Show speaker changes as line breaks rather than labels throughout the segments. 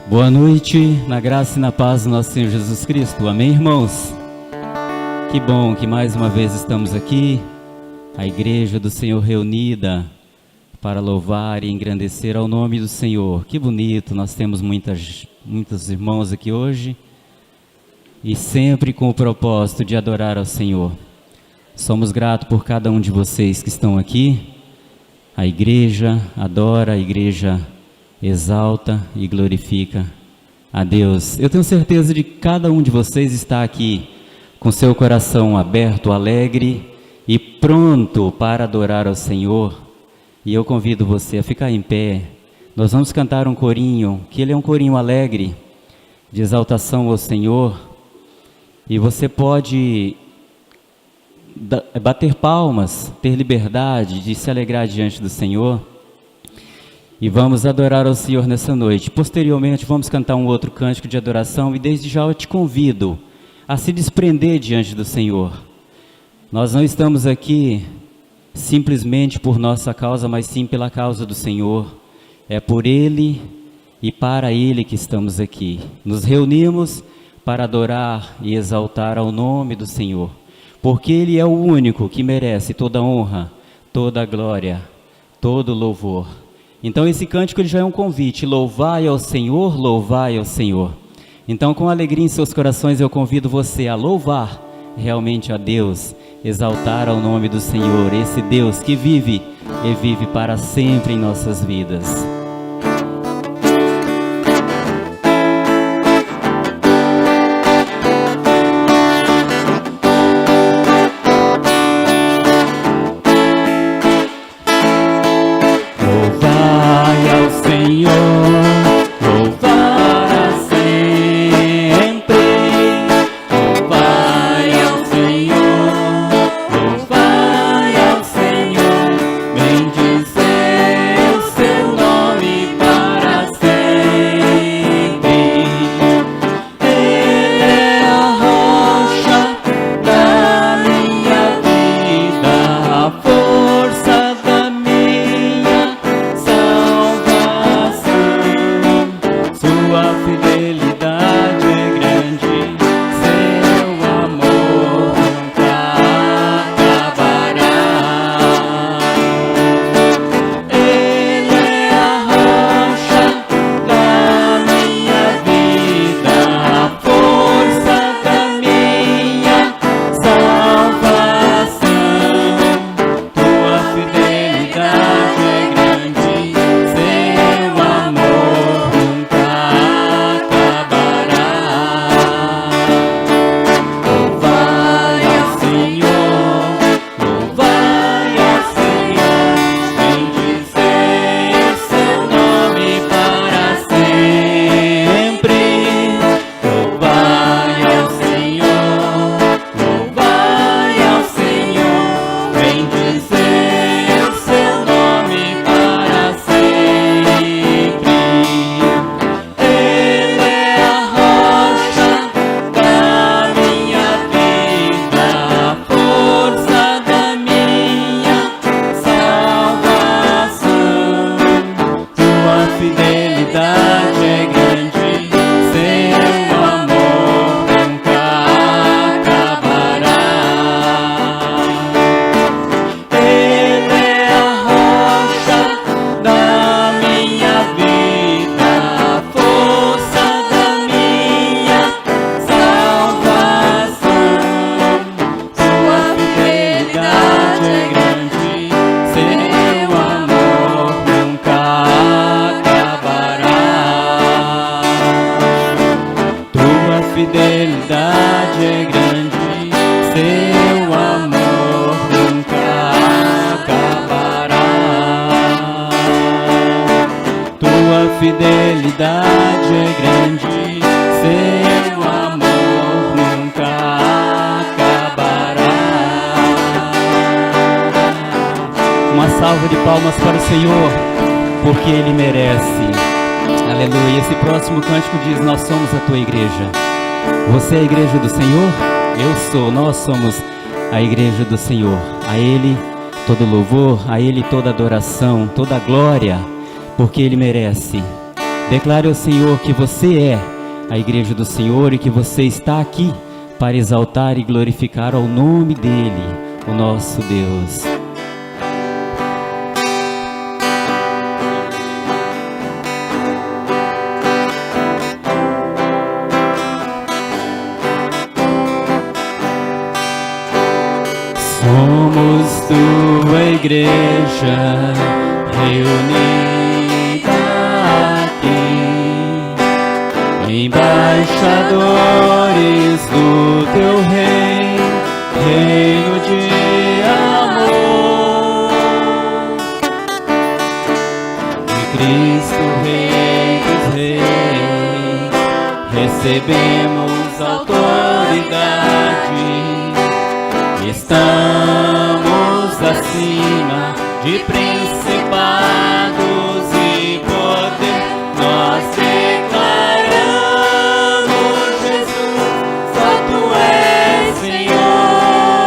Boa noite, na graça e na paz do nosso Senhor Jesus Cristo. Amém, irmãos? Que bom que mais uma vez estamos aqui, a Igreja do Senhor reunida para louvar e engrandecer ao nome do Senhor. Que bonito, nós temos muitos irmãos aqui hoje e sempre com o propósito de adorar ao Senhor. Somos gratos por cada um de vocês que estão aqui. A Igreja adora, a Igreja exalta e glorifica a Deus. Eu tenho certeza de que cada um de vocês está aqui com seu coração aberto, alegre e pronto para adorar ao Senhor. E eu convido você a ficar em pé. Nós vamos cantar um corinho, que ele é um corinho alegre, de exaltação ao Senhor. E você pode bater palmas, ter liberdade de se alegrar diante do Senhor. E vamos adorar ao Senhor nessa noite. Posteriormente vamos cantar um outro cântico de adoração e desde já eu te convido a se desprender diante do Senhor. Nós não estamos aqui simplesmente por nossa causa, mas sim pela causa do Senhor. É por Ele e para Ele que estamos aqui. Nos reunimos para adorar e exaltar ao nome do Senhor, porque Ele é o único que merece toda honra, toda glória, todo louvor. Então esse cântico ele já é um convite, louvai ao Senhor, louvai ao Senhor. Então com alegria em seus corações eu convido você a louvar realmente a Deus, exaltar ao nome do Senhor, esse Deus que vive e vive para sempre em nossas vidas.
Fidelidade é grande, seu amor nunca acabará.
Uma salva de palmas para o Senhor, porque Ele merece. Aleluia. Esse próximo cântico diz: nós somos a tua igreja. Você é a igreja do Senhor? Eu sou, nós somos a igreja do Senhor. A Ele todo louvor, a Ele toda adoração, toda glória, porque Ele merece. Declare ao Senhor que você é a igreja do Senhor e que você está aqui para exaltar e glorificar ao nome dEle, o nosso Deus.
Somos tua igreja reunida aqui, embaixadores do teu reino, reino de amor. Em Cristo, Rei dos Reis, recebemos autoridade. Estamos acima de principados e poder. Nós declaramos, Jesus, só Tu és Senhor.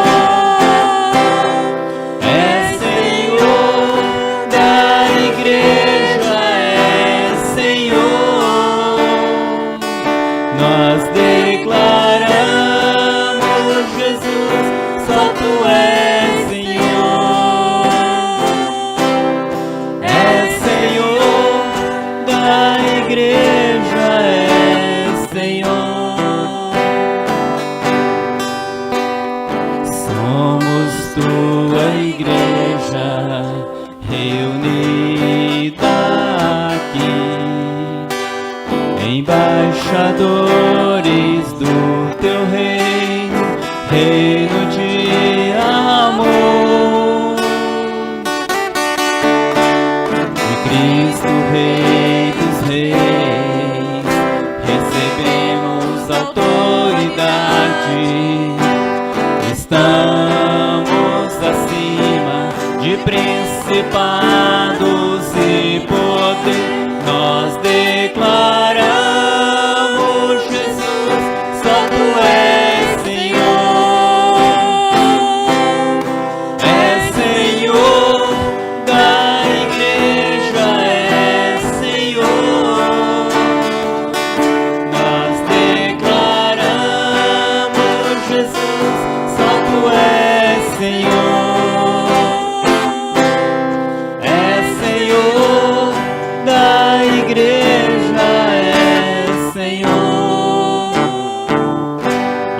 És Senhor da igreja, és Senhor. Nós declaramos, Jesus, só Tu és Senhor, és Senhor da igreja, és Senhor. Somos Tua igreja reunida aqui, embaixadores do Teu reino, reino de amor. De Cristo, Rei dos Reis, recebemos autoridade. Estamos acima de principados e poder. Nós declaramos, Jesus, só Tu és Senhor. És Senhor da igreja, és Senhor. Nós declaramos, Jesus, só Tu és Senhor. És Senhor da igreja, és Senhor.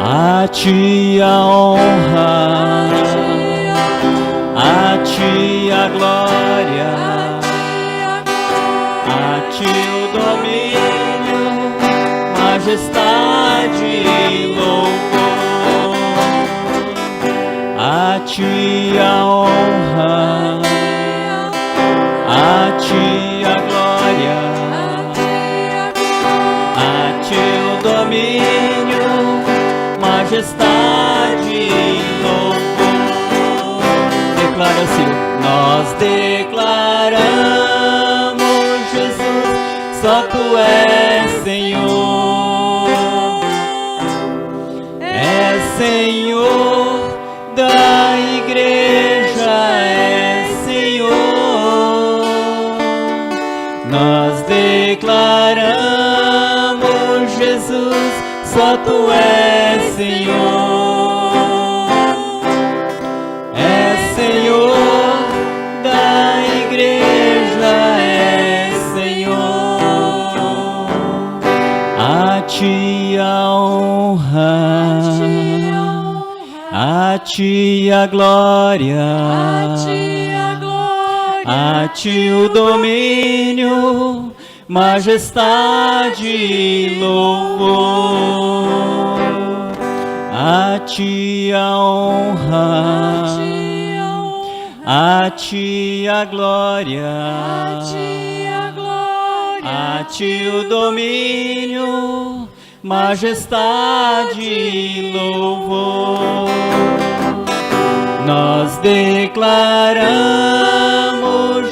A Ti a honra, a Ti a glória, a Ti o domínio, majestade e louvor. A Ti a honra, a Ti a glória, a Ti o domínio, majestade e louvor. Declara, Senhor, nós declaramos, Jesus, só Tu és Senhor. És Senhor da igreja, és Senhor. Nós declaramos, Jesus, só Tu és Senhor. És Senhor da igreja, és Senhor. A Ti a honra, a Ti a glória, a Ti o domínio, majestade e louvor. A Ti a honra, a Ti a glória, a Ti o domínio, majestade e louvor. Nós declaramos,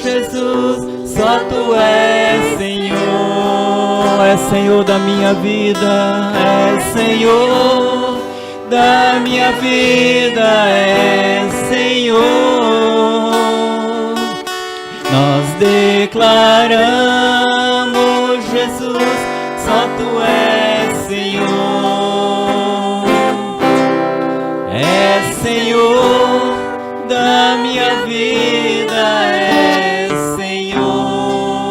Jesus, só Tu és Senhor. És Senhor da minha vida, és Senhor da minha vida, és Senhor. Nós declaramos,
Jesus, só Tu és Senhor. És Senhor da minha vida, és Senhor.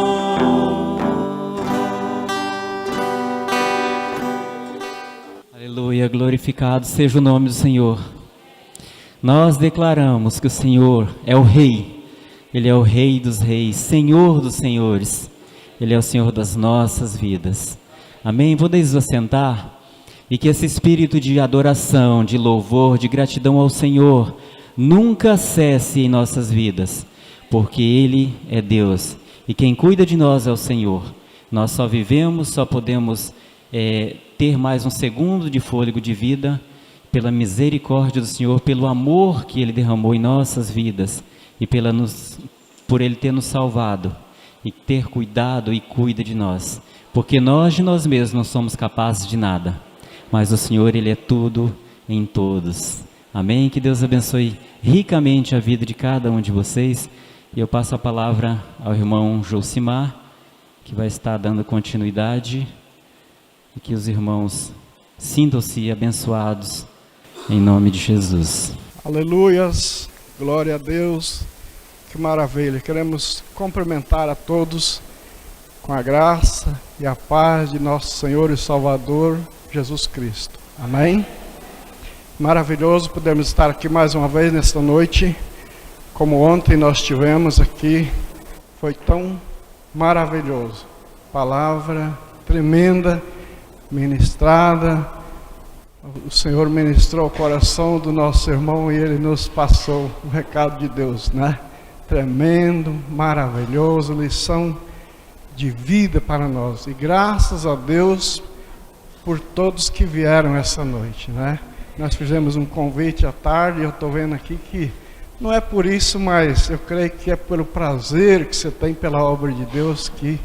Aleluia, glorificado seja o nome do Senhor. Nós declaramos que o Senhor é o Rei, Ele é o Rei dos reis, Senhor dos senhores, Ele é o Senhor das nossas vidas. Amém? Podeis vos assentar? E que esse espírito de adoração, de louvor, de gratidão ao Senhor nunca cesse em nossas vidas, porque Ele é Deus e quem cuida de nós é o Senhor. Nós só vivemos, só podemos ter mais um segundo de fôlego de vida pela misericórdia do Senhor, pelo amor que Ele derramou em nossas vidas e por Ele ter nos salvado e ter cuidado e cuida de nós, porque nós de nós mesmos não somos capazes de nada, mas o Senhor, Ele é tudo em todos. Amém? Que Deus abençoe ricamente a vida de cada um de vocês. E eu passo a palavra ao irmão Josimar, que vai estar dando continuidade, e que os irmãos sintam-se abençoados em nome de Jesus.
Aleluias, glória a Deus, que maravilha. Queremos cumprimentar a todos com a graça e a paz de nosso Senhor e Salvador Jesus Cristo. Amém? Maravilhoso podermos estar aqui mais uma vez nesta noite, como ontem nós tivemos aqui, foi tão maravilhoso. Palavra tremenda, ministrada. O Senhor ministrou o coração do nosso irmão e ele nos passou o recado de Deus, né? Tremendo, maravilhoso, lição de vida para nós. E graças a Deus por todos que vieram essa noite, né? Nós fizemos um convite à tarde, eu estou vendo aqui que não é por isso, mas eu creio que é pelo prazer que você tem pela obra de Deus que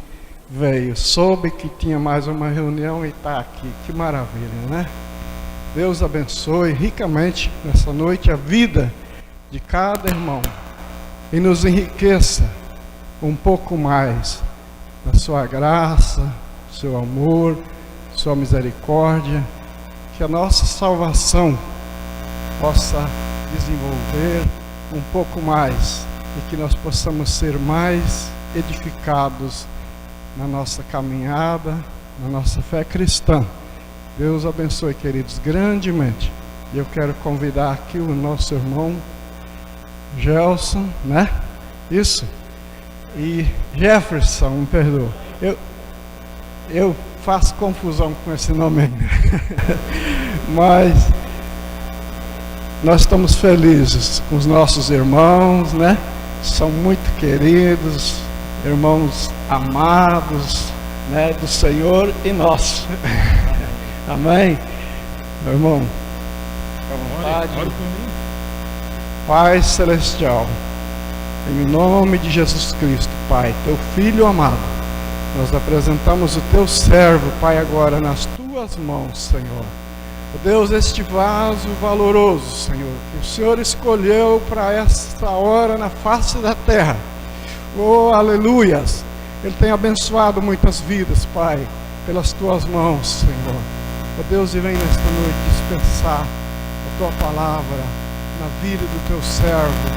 veio. Soube que tinha mais uma reunião e está aqui. Que maravilha, né? Deus abençoe ricamente nessa noite a vida de cada irmão e nos enriqueça um pouco mais da sua graça, seu amor, sua misericórdia, que a nossa salvação possa desenvolver um pouco mais e que nós possamos ser mais edificados na nossa caminhada, na nossa fé cristã. Deus abençoe, queridos, grandemente. E eu quero convidar aqui o nosso irmão Gelson, né? Isso. E Jefferson, me perdoa. Eu faço confusão com esse nome ainda. Mas nós estamos felizes com os nossos irmãos, né? São muito queridos, irmãos amados, né? Do Senhor e nosso. Amém? Meu irmão, fica à vontade. Pai Celestial, em nome de Jesus Cristo, Pai, Teu Filho amado, nós apresentamos o Teu servo, Pai, agora nas Tuas mãos, Senhor. Oh Deus, este vaso valoroso, Senhor, que o Senhor escolheu para esta hora na face da terra. Oh, aleluias! Ele tem abençoado muitas vidas, Pai, pelas Tuas mãos, Senhor. Oh Deus, e vem nesta noite dispensar a Tua palavra na vida do Teu servo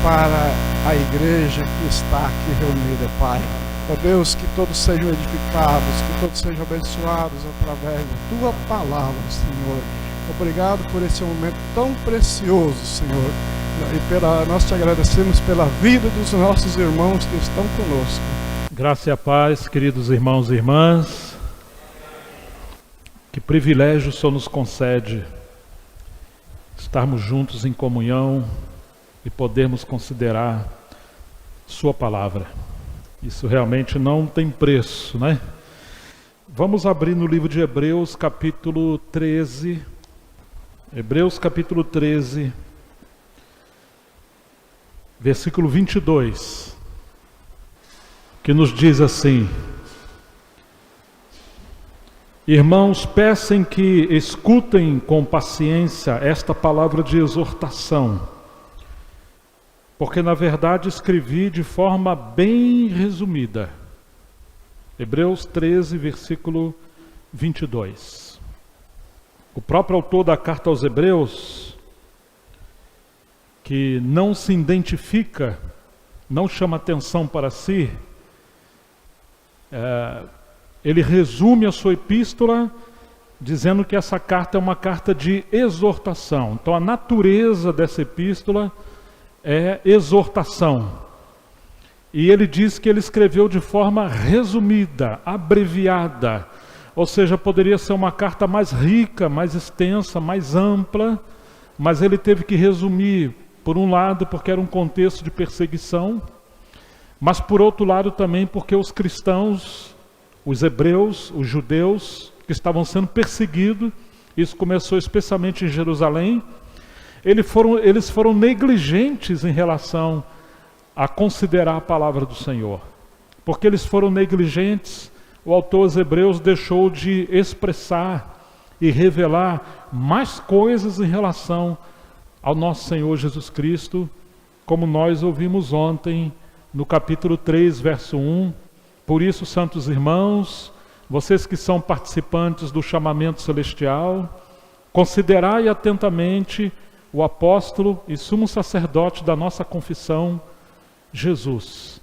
para a igreja que está aqui reunida, Pai. Oh Deus, que todos sejam edificados, que todos sejam abençoados através da Tua palavra, Senhor. Obrigado por esse momento tão precioso, Senhor. E nós Te agradecemos pela vida dos nossos irmãos que estão conosco.
Graça e a paz, queridos irmãos e irmãs. Que privilégio o Senhor nos concede estarmos juntos em comunhão e podermos considerar Sua palavra. Isso realmente não tem preço, né? Vamos abrir no livro de Hebreus, capítulo 13. Hebreus, capítulo 13, versículo 22, que nos diz assim: Irmãos, peçam que escutem com paciência esta palavra de exortação, porque na verdade escrevi de forma bem resumida. Hebreus 13, versículo 22. O próprio autor da carta aos Hebreus, que não se identifica, não chama atenção para si, ele resume a sua epístola dizendo que essa carta é uma carta de exortação. Então a natureza dessa epístola é exortação. E ele diz que ele escreveu de forma resumida, abreviada, ou seja, poderia ser uma carta mais rica, mais extensa, mais ampla, mas ele teve que resumir, por um lado, porque era um contexto de perseguição, mas por outro lado também porque os cristãos, os hebreus, os judeus, que estavam sendo perseguidos, isso começou especialmente em Jerusalém, eles foram negligentes em relação a considerar a palavra do Senhor. Porque eles foram negligentes, o autor aos Hebreus deixou de expressar e revelar mais coisas em relação ao nosso Senhor Jesus Cristo, como nós ouvimos ontem no capítulo 3, verso 1. Por isso, santos irmãos, vocês que são participantes do chamamento celestial, considerai atentamente o apóstolo e sumo sacerdote da nossa confissão, Jesus.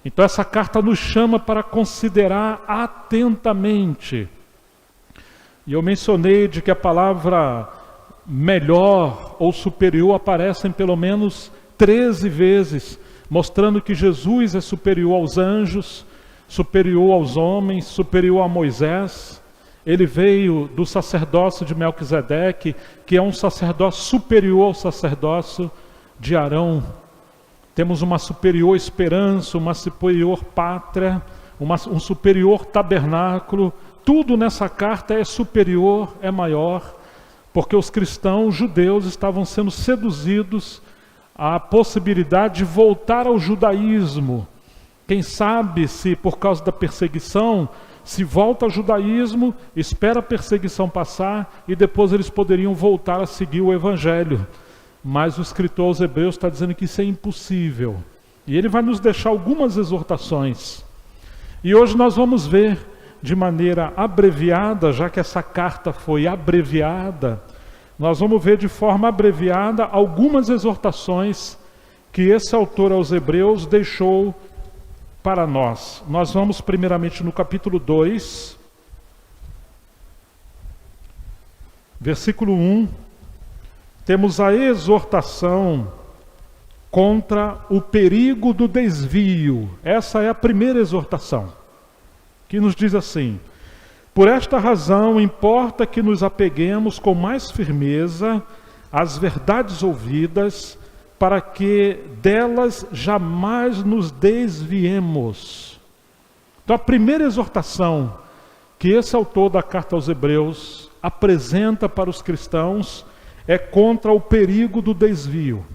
Então essa carta nos chama para considerar atentamente. E eu mencionei de que a palavra melhor ou superior aparece em pelo menos 13 vezes, mostrando que Jesus é superior aos anjos, superior aos homens, superior a Moisés. Ele veio do sacerdócio de Melquisedeque, que é um sacerdócio superior ao sacerdócio de Arão. Temos uma superior esperança, uma superior pátria, um superior tabernáculo. Tudo nessa carta é superior, é maior, porque os cristãos judeus estavam sendo seduzidos à possibilidade de voltar ao judaísmo. Quem sabe se por causa da perseguição, se volta ao judaísmo, espera a perseguição passar e depois eles poderiam voltar a seguir o evangelho. Mas o escritor aos Hebreus está dizendo que isso é impossível. E ele vai nos deixar algumas exortações. E hoje nós vamos ver de maneira abreviada, já que essa carta foi abreviada, nós vamos ver de forma abreviada algumas exortações que esse autor aos Hebreus deixou para nós. Nós vamos primeiramente no capítulo 2, versículo 1. Temos a exortação contra o perigo do desvio. Essa é a primeira exortação, que nos diz assim: por esta razão importa que nos apeguemos com mais firmeza às verdades ouvidas, para que delas jamais nos desviemos. Então a primeira exortação que esse autor da carta aos Hebreus apresenta para os cristãos é contra o perigo do desvio.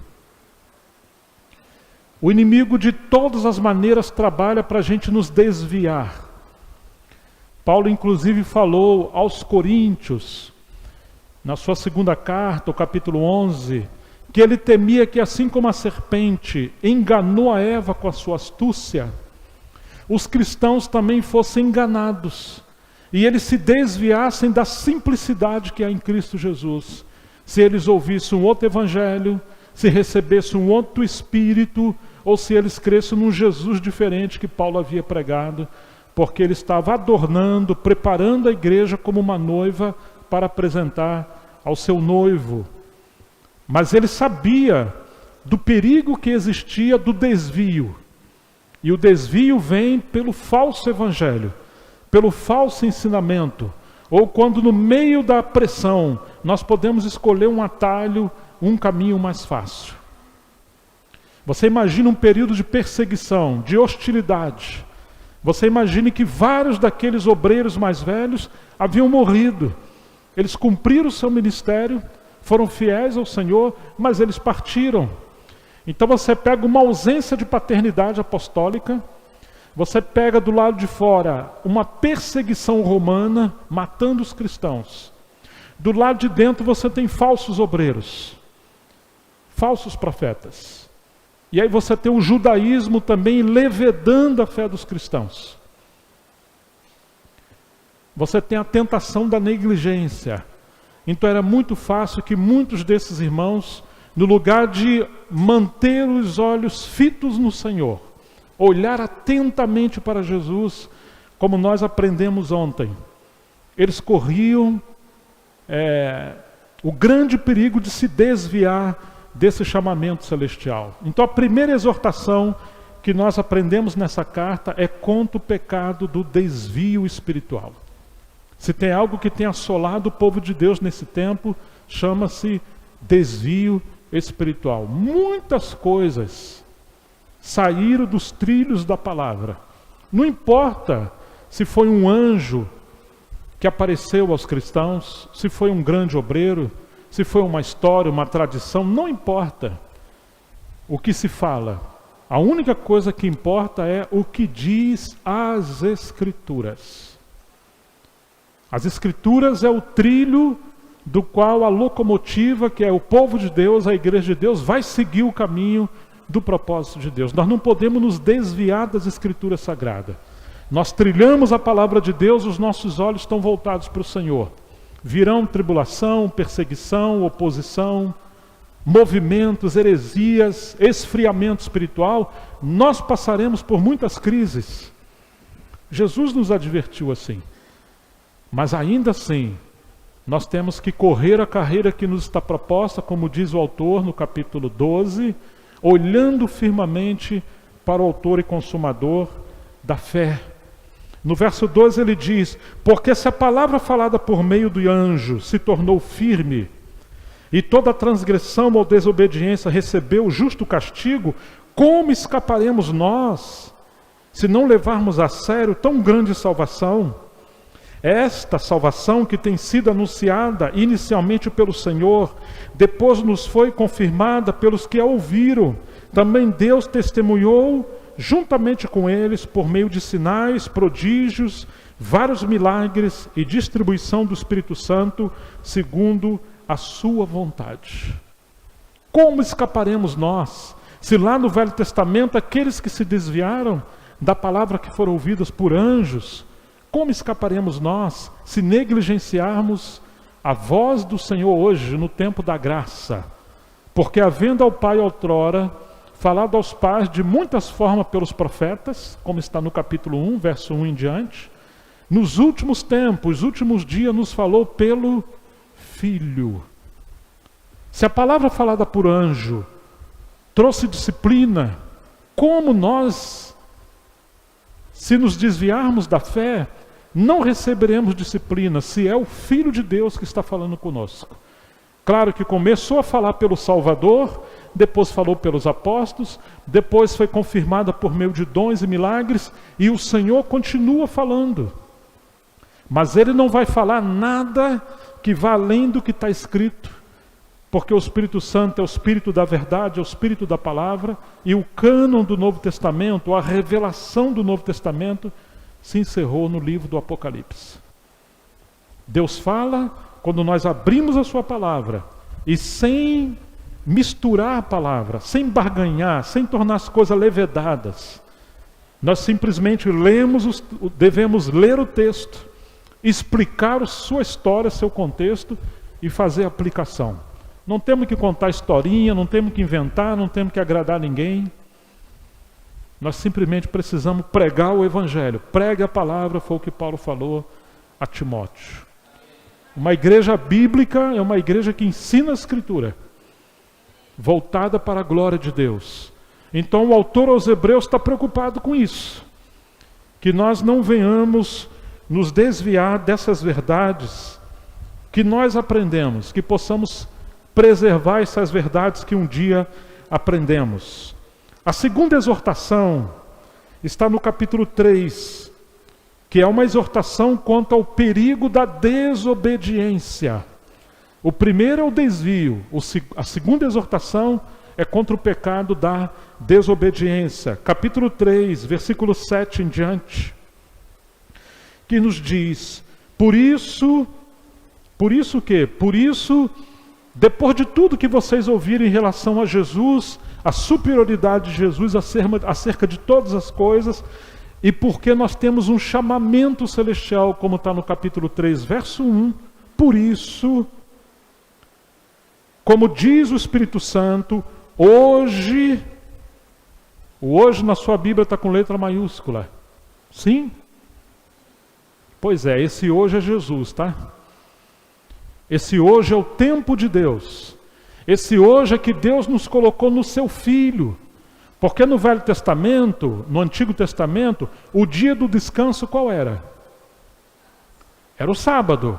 O inimigo de todas as maneiras trabalha para a gente nos desviar. Paulo inclusive falou aos Coríntios, na sua segunda carta, o capítulo 11, que ele temia que assim como a serpente enganou a Eva com a sua astúcia, os cristãos também fossem enganados, e eles se desviassem da simplicidade que há em Cristo Jesus. Se eles ouvissem um outro evangelho, se recebessem um outro espírito, ou se eles crescem num Jesus diferente que Paulo havia pregado, porque ele estava adornando, preparando a igreja como uma noiva para apresentar ao seu noivo. Mas ele sabia do perigo que existia do desvio. E o desvio vem pelo falso evangelho, pelo falso ensinamento, ou quando no meio da pressão nós podemos escolher um atalho, um caminho mais fácil. Você imagina um período de perseguição, de hostilidade. Você imagine que vários daqueles obreiros mais velhos haviam morrido. Eles cumpriram o seu ministério, foram fiéis ao Senhor, mas eles partiram. Então você pega uma ausência de paternidade apostólica, você pega do lado de fora uma perseguição romana, matando os cristãos. Do lado de dentro você tem falsos obreiros, falsos profetas. E aí você tem o judaísmo também levedando a fé dos cristãos. você tem a tentação da negligência. Então era muito fácil que muitos desses irmãos, no lugar de manter os olhos fitos no Senhor, olhar atentamente para Jesus, como nós aprendemos ontem, eles corriam o grande perigo de se desviar desse chamamento celestial. Então a primeira exortação que nós aprendemos nessa carta é contra o pecado do desvio espiritual. Se tem algo que tem assolado o povo de Deus nesse tempo, chama-se desvio espiritual. Muitas coisas saíram dos trilhos da palavra. Não importa se foi um anjo que apareceu aos cristãos, se foi um grande obreiro, se foi uma história, uma tradição, não importa o que se fala. A única coisa que importa é o que diz as Escrituras. As Escrituras é o trilho do qual a locomotiva, que é o povo de Deus, a igreja de Deus, vai seguir o caminho do propósito de Deus. Nós não podemos nos desviar das Escrituras sagradas. Nós trilhamos a palavra de Deus, os nossos olhos estão voltados para o Senhor. Virão tribulação, perseguição, oposição, movimentos, heresias, esfriamento espiritual. Nós passaremos por muitas crises. Jesus nos advertiu assim. Mas ainda assim, nós temos que correr a carreira que nos está proposta, como diz o autor no capítulo 12, olhando firmemente para o autor e consumador da fé. No verso 12 ele diz: porque se a palavra falada por meio do anjo se tornou firme, e toda transgressão ou desobediência recebeu o justo castigo, como escaparemos nós, se não levarmos a sério tão grande salvação? Esta salvação que tem sido anunciada inicialmente pelo Senhor, depois nos foi confirmada pelos que a ouviram. Também Deus testemunhou juntamente com eles por meio de sinais, prodígios, vários milagres e distribuição do Espírito Santo segundo a sua vontade. Como escaparemos nós, se lá no Velho Testamento aqueles que se desviaram da palavra que foram ouvidas por anjos, como escaparemos nós se negligenciarmos a voz do Senhor hoje, no tempo da graça? Porque havendo ao Pai outrora falado aos pais de muitas formas pelos profetas, como está no capítulo 1, verso 1 em diante, nos últimos tempos, os últimos dias, nos falou pelo Filho. Se a palavra falada por anjo trouxe disciplina, como nós, se nos desviarmos da fé, não receberemos disciplina, se é o Filho de Deus que está falando conosco? Claro que começou a falar pelo Salvador, depois falou pelos apóstolos, depois foi confirmada por meio de dons e milagres, e o Senhor continua falando. Mas Ele não vai falar nada que vá além do que está escrito, porque o Espírito Santo é o Espírito da verdade, é o Espírito da palavra, e o cânon do Novo Testamento, a revelação do Novo Testamento, se encerrou no livro do Apocalipse. Deus fala quando nós abrimos a sua palavra, e sem misturar a palavra, sem barganhar, sem tornar as coisas levedadas, nós simplesmente devemos ler o texto, explicar a sua história, seu contexto e fazer aplicação. Não temos que contar historinha, não temos que inventar, não temos que agradar ninguém. Nós simplesmente precisamos pregar o Evangelho. Pregue a palavra, foi o que Paulo falou a Timóteo. Uma igreja bíblica é uma igreja que ensina a Escritura, voltada para a glória de Deus. Então o autor aos Hebreus está preocupado com isso, que nós não venhamos nos desviar dessas verdades que nós aprendemos, que possamos preservar essas verdades que um dia aprendemos. A segunda exortação está no capítulo 3, que é uma exortação quanto ao perigo da desobediência. O primeiro é o desvio, a segunda exortação é contra o pecado da desobediência. Capítulo 3, versículo 7 em diante, que nos diz: por isso, depois de tudo que vocês ouviram em relação a Jesus, a superioridade de Jesus acerca de todas as coisas, e porque nós temos um chamamento celestial, como está no capítulo 3, verso 1, por isso, como diz o Espírito Santo, hoje, o hoje na sua Bíblia está com letra maiúscula. Sim? Pois é, esse hoje é Jesus, tá? Esse hoje é o tempo de Deus. Esse hoje é que Deus nos colocou no seu Filho. Porque no Velho Testamento, no Antigo Testamento, o dia do descanso qual era? Era o sábado.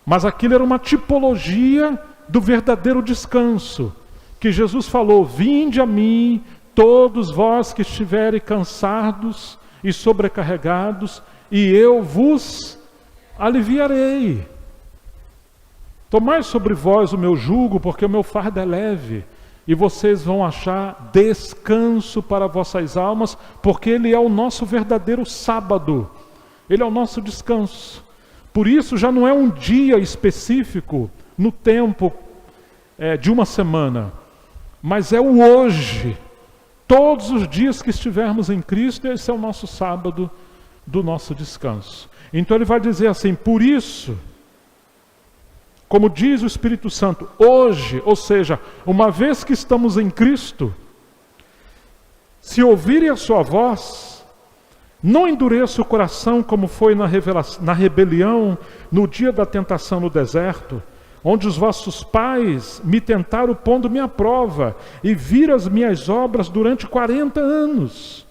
Mas aquilo era uma tipologia do verdadeiro descanso. Que Jesus falou, vinde a mim, todos vós que estiverem cansados e sobrecarregados, e eu vos aliviarei. Tomai sobre vós o meu jugo, porque o meu fardo é leve, e vocês vão achar descanso para vossas almas, porque ele é o nosso verdadeiro sábado, ele é o nosso descanso. Por isso já não é um dia específico no tempo de uma semana, mas é o hoje. Todos os dias que estivermos em Cristo, esse é o nosso sábado do nosso descanso. Então ele vai dizer assim, por isso, como diz o Espírito Santo, hoje, ou seja, uma vez que estamos em Cristo, se ouvirem a sua voz, não endureça o coração como foi na rebelião, no dia da tentação no deserto, onde os vossos pais me tentaram pondo-me à prova, e viram as minhas obras durante 40 anos.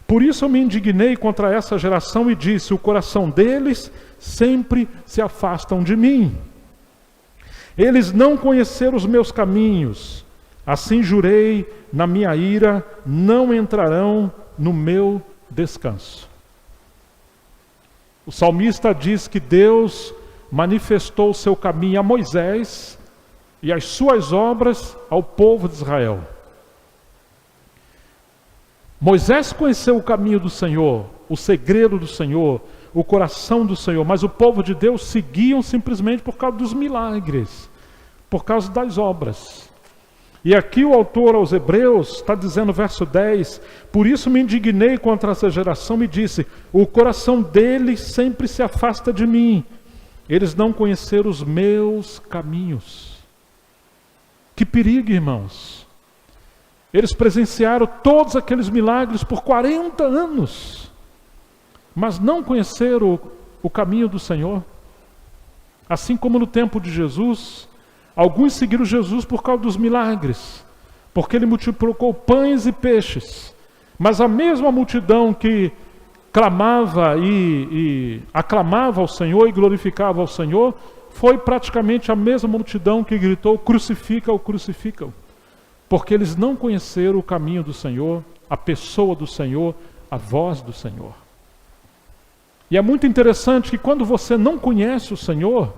Por isso eu me indignei contra essa geração e disse, o coração deles sempre se afastam de mim. Eles não conheceram os meus caminhos, assim jurei na minha ira, não entrarão no meu descanso. O salmista diz que Deus manifestou o seu caminho a Moisés e as suas obras ao povo de Israel. Moisés conheceu o caminho do Senhor, o segredo do Senhor, o coração do Senhor, mas o povo de Deus seguiam simplesmente por causa dos milagres, por causa das obras. E aqui o autor aos Hebreus está dizendo, verso 10, por isso me indignei contra essa geração e disse, o coração deles sempre se afasta de mim, eles não conheceram os meus caminhos. Que perigo, irmãos! Eles presenciaram todos aqueles milagres por 40 anos, mas não conheceram o caminho do Senhor. Assim como no tempo de Jesus, alguns seguiram Jesus por causa dos milagres, porque ele multiplicou pães e peixes. Mas a mesma multidão que clamava e aclamava ao Senhor e glorificava ao Senhor, foi praticamente a mesma multidão que gritou, crucifica-o, crucifica-o. Porque eles não conheceram o caminho do Senhor, a pessoa do Senhor, a voz do Senhor. E é muito interessante que quando você não conhece o Senhor,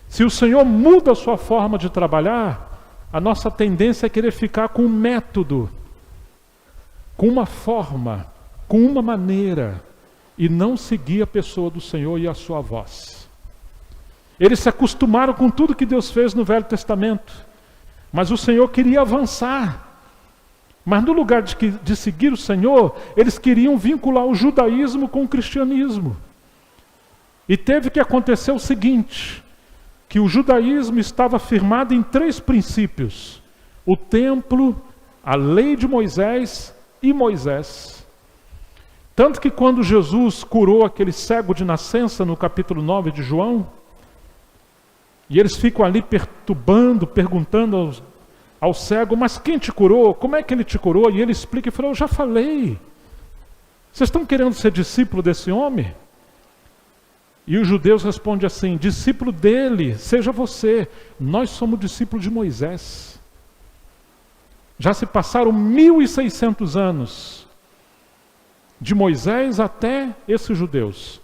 se o Senhor muda a sua forma de trabalhar, a nossa tendência é querer ficar com um método, com uma forma, com uma maneira, e não seguir a pessoa do Senhor e a sua voz. Eles se acostumaram com tudo que Deus fez no Velho Testamento, mas o Senhor queria avançar. Mas no lugar de seguir o Senhor, eles queriam vincular o judaísmo com o cristianismo. E teve que acontecer o seguinte, que o judaísmo estava firmado em 3 princípios: o templo, a lei de Moisés e Moisés. Tanto que quando Jesus curou aquele cego de nascença no capítulo 9 de João, e eles ficam ali perturbando, perguntando ao cego, mas quem te curou? Como é que ele te curou? E ele explica e fala, eu já falei. Vocês estão querendo ser discípulo desse homem? E os judeus respondem assim, discípulo dele, seja você. Nós somos discípulos de Moisés. Já se passaram 1.600 anos, de Moisés até esses judeus.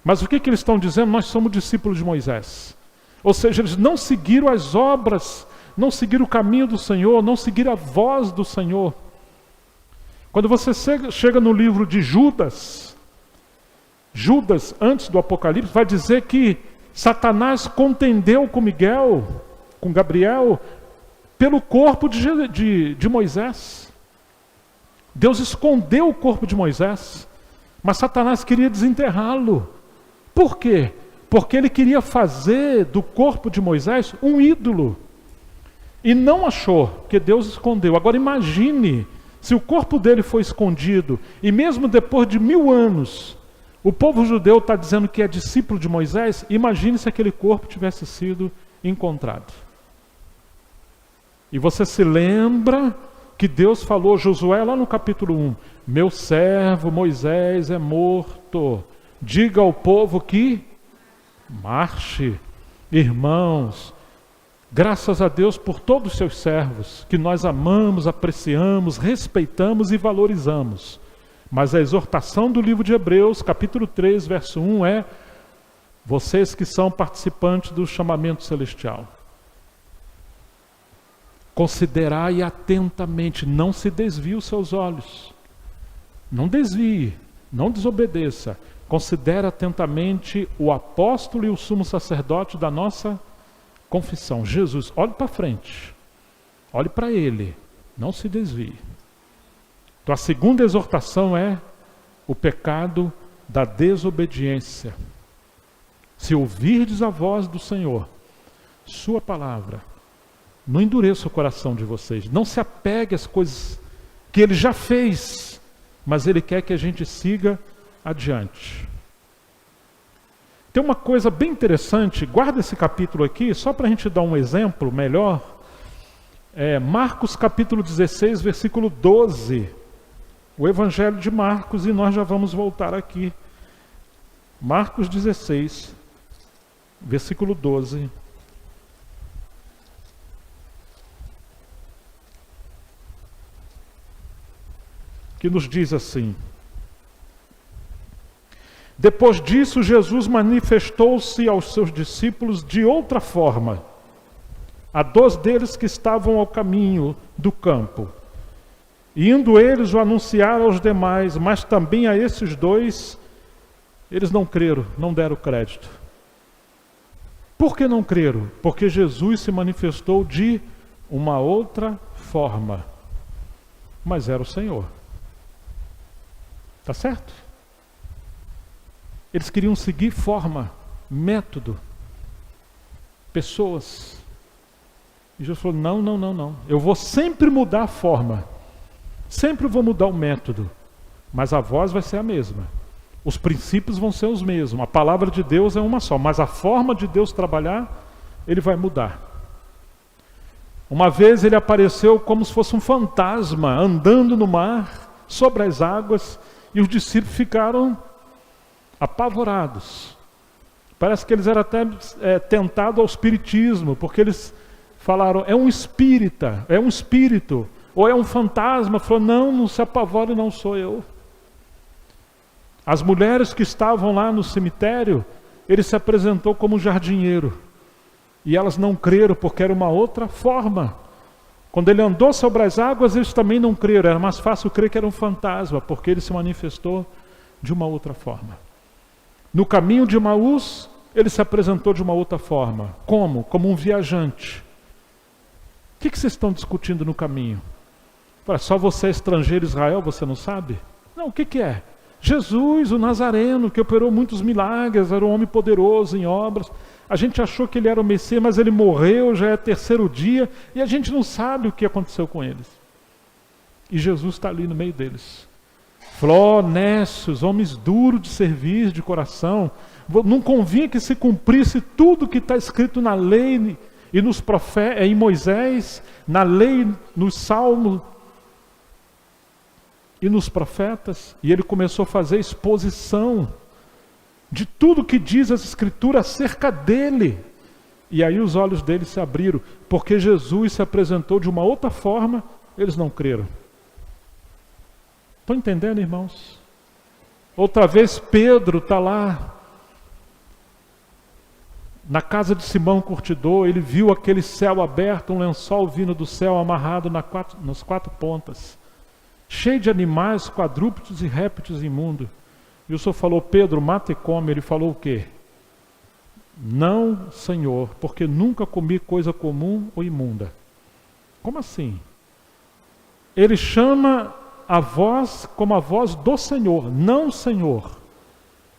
Mas o que eles estão dizendo? Nós somos discípulos de Moisés. Ou seja, eles não seguiram as obras, não seguiram o caminho do Senhor, não seguiram a voz do Senhor. Quando você chega no livro de Judas, antes do Apocalipse, vai dizer que Satanás contendeu com Gabriel, pelo corpo de Moisés. Deus escondeu o corpo de Moisés, mas Satanás queria desenterrá-lo. Por quê? Porque ele queria fazer do corpo de Moisés um ídolo. E não achou, porque Deus escondeu. Agora imagine, se o corpo dele foi escondido, e mesmo depois de 1000 anos, o povo judeu está dizendo que é discípulo de Moisés, imagine se aquele corpo tivesse sido encontrado. E você se lembra que Deus falou a Josué lá no capítulo 1, meu servo Moisés é morto, diga ao povo que marche. Irmãos, graças a Deus por todos os seus servos, que nós amamos, apreciamos, respeitamos e valorizamos. Mas a exortação do livro de Hebreus, capítulo 3, verso 1 é: vocês que são participantes do chamamento celestial, considerai atentamente, não se desvie os seus olhos. Não desvie, não desobedeça. Considere atentamente o apóstolo e o sumo sacerdote da nossa confissão, Jesus. Olhe para frente, olhe para ele, não se desvie. Então a segunda exortação é o pecado da desobediência. Se ouvirdes a voz do Senhor, sua palavra, não endureça o coração de vocês, não se apegue às coisas que ele já fez, mas ele quer que a gente siga adiante. Tem uma coisa bem interessante, guarda esse capítulo aqui, só para a gente dar um exemplo melhor. Marcos capítulo 16, versículo 12. O Evangelho de Marcos, e nós já vamos voltar aqui. Marcos 16, versículo 12. Que nos diz assim: depois disso, Jesus manifestou-se aos seus discípulos de outra forma, a 2 deles que estavam ao caminho do campo. Indo eles o anunciar aos demais, mas também a esses 2, eles não creram, não deram crédito. Por que não creram? Porque Jesus se manifestou de uma outra forma, mas era o Senhor. Tá certo? Eles queriam seguir forma, método, pessoas. E Jesus falou: não. Eu vou sempre mudar a forma. Sempre vou mudar o método. Mas a voz vai ser a mesma. Os princípios vão ser os mesmos. A palavra de Deus é uma só. Mas a forma de Deus trabalhar, ele vai mudar. Uma vez ele apareceu como se fosse um fantasma, andando no mar, sobre as águas. E os discípulos ficaram apavorados. Parece que eles eram até tentados ao espiritismo, porque eles falaram: é um espírita, é um espírito, ou é um fantasma. Falou: não se apavore, não sou eu. As mulheres que estavam lá no cemitério, ele se apresentou como jardineiro, e elas não creram, porque era uma outra forma. Quando ele andou sobre as águas, eles também não creram. Era mais fácil crer que era um fantasma, porque ele se manifestou de uma outra forma. No caminho de Emaús, ele se apresentou de uma outra forma. Como? Como um viajante. O que vocês estão discutindo no caminho? Só você é estrangeiro em Israel, você não sabe? Não, o que é? Jesus, o Nazareno, que operou muitos milagres, era um homem poderoso em obras. A gente achou que ele era o Messias, mas ele morreu, já é 3º dia, e a gente não sabe o que aconteceu com eles. E Jesus está ali no meio deles. Falou: honestos, homens duros de servir, de coração, não convinha que se cumprisse tudo que está escrito na lei e nos profetas, em Moisés, na lei, nos salmos e nos profetas. E ele começou a fazer exposição de tudo que diz as Escrituras acerca dele. E aí os olhos deles se abriram, porque Jesus se apresentou de uma outra forma, eles não creram. Estão entendendo, irmãos? Outra vez Pedro está lá, na casa de Simão Curtidor, ele viu aquele céu aberto, um lençol vindo do céu amarrado nas 4 pontas, cheio de animais, quadrúpedes e répteis imundos. E o Senhor falou: Pedro, mata e come. Ele falou o quê? Não, Senhor, porque nunca comi coisa comum ou imunda. Como assim? Ele chama a voz como a voz do Senhor, não Senhor.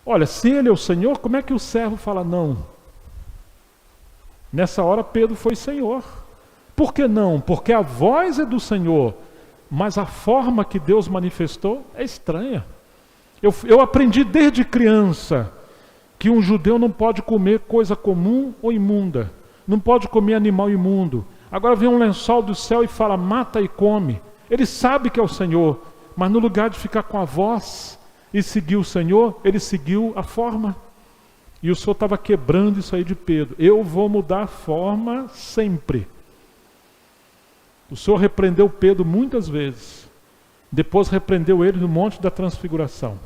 Olha, se ele é o Senhor, como é que o servo fala não? Nessa hora Pedro foi Senhor. Por que não? Porque a voz é do Senhor, mas a forma que Deus manifestou é estranha. Eu aprendi desde criança que um judeu não pode comer coisa comum ou imunda, não pode comer animal imundo. Agora vem um lençol do céu e fala, mata e come. Ele sabe que é o Senhor, mas no lugar de ficar com a voz e seguir o Senhor, ele seguiu a forma. E o Senhor estava quebrando isso aí de Pedro. Eu vou mudar a forma sempre. O Senhor repreendeu Pedro muitas vezes. Depois repreendeu ele no Monte da Transfiguração.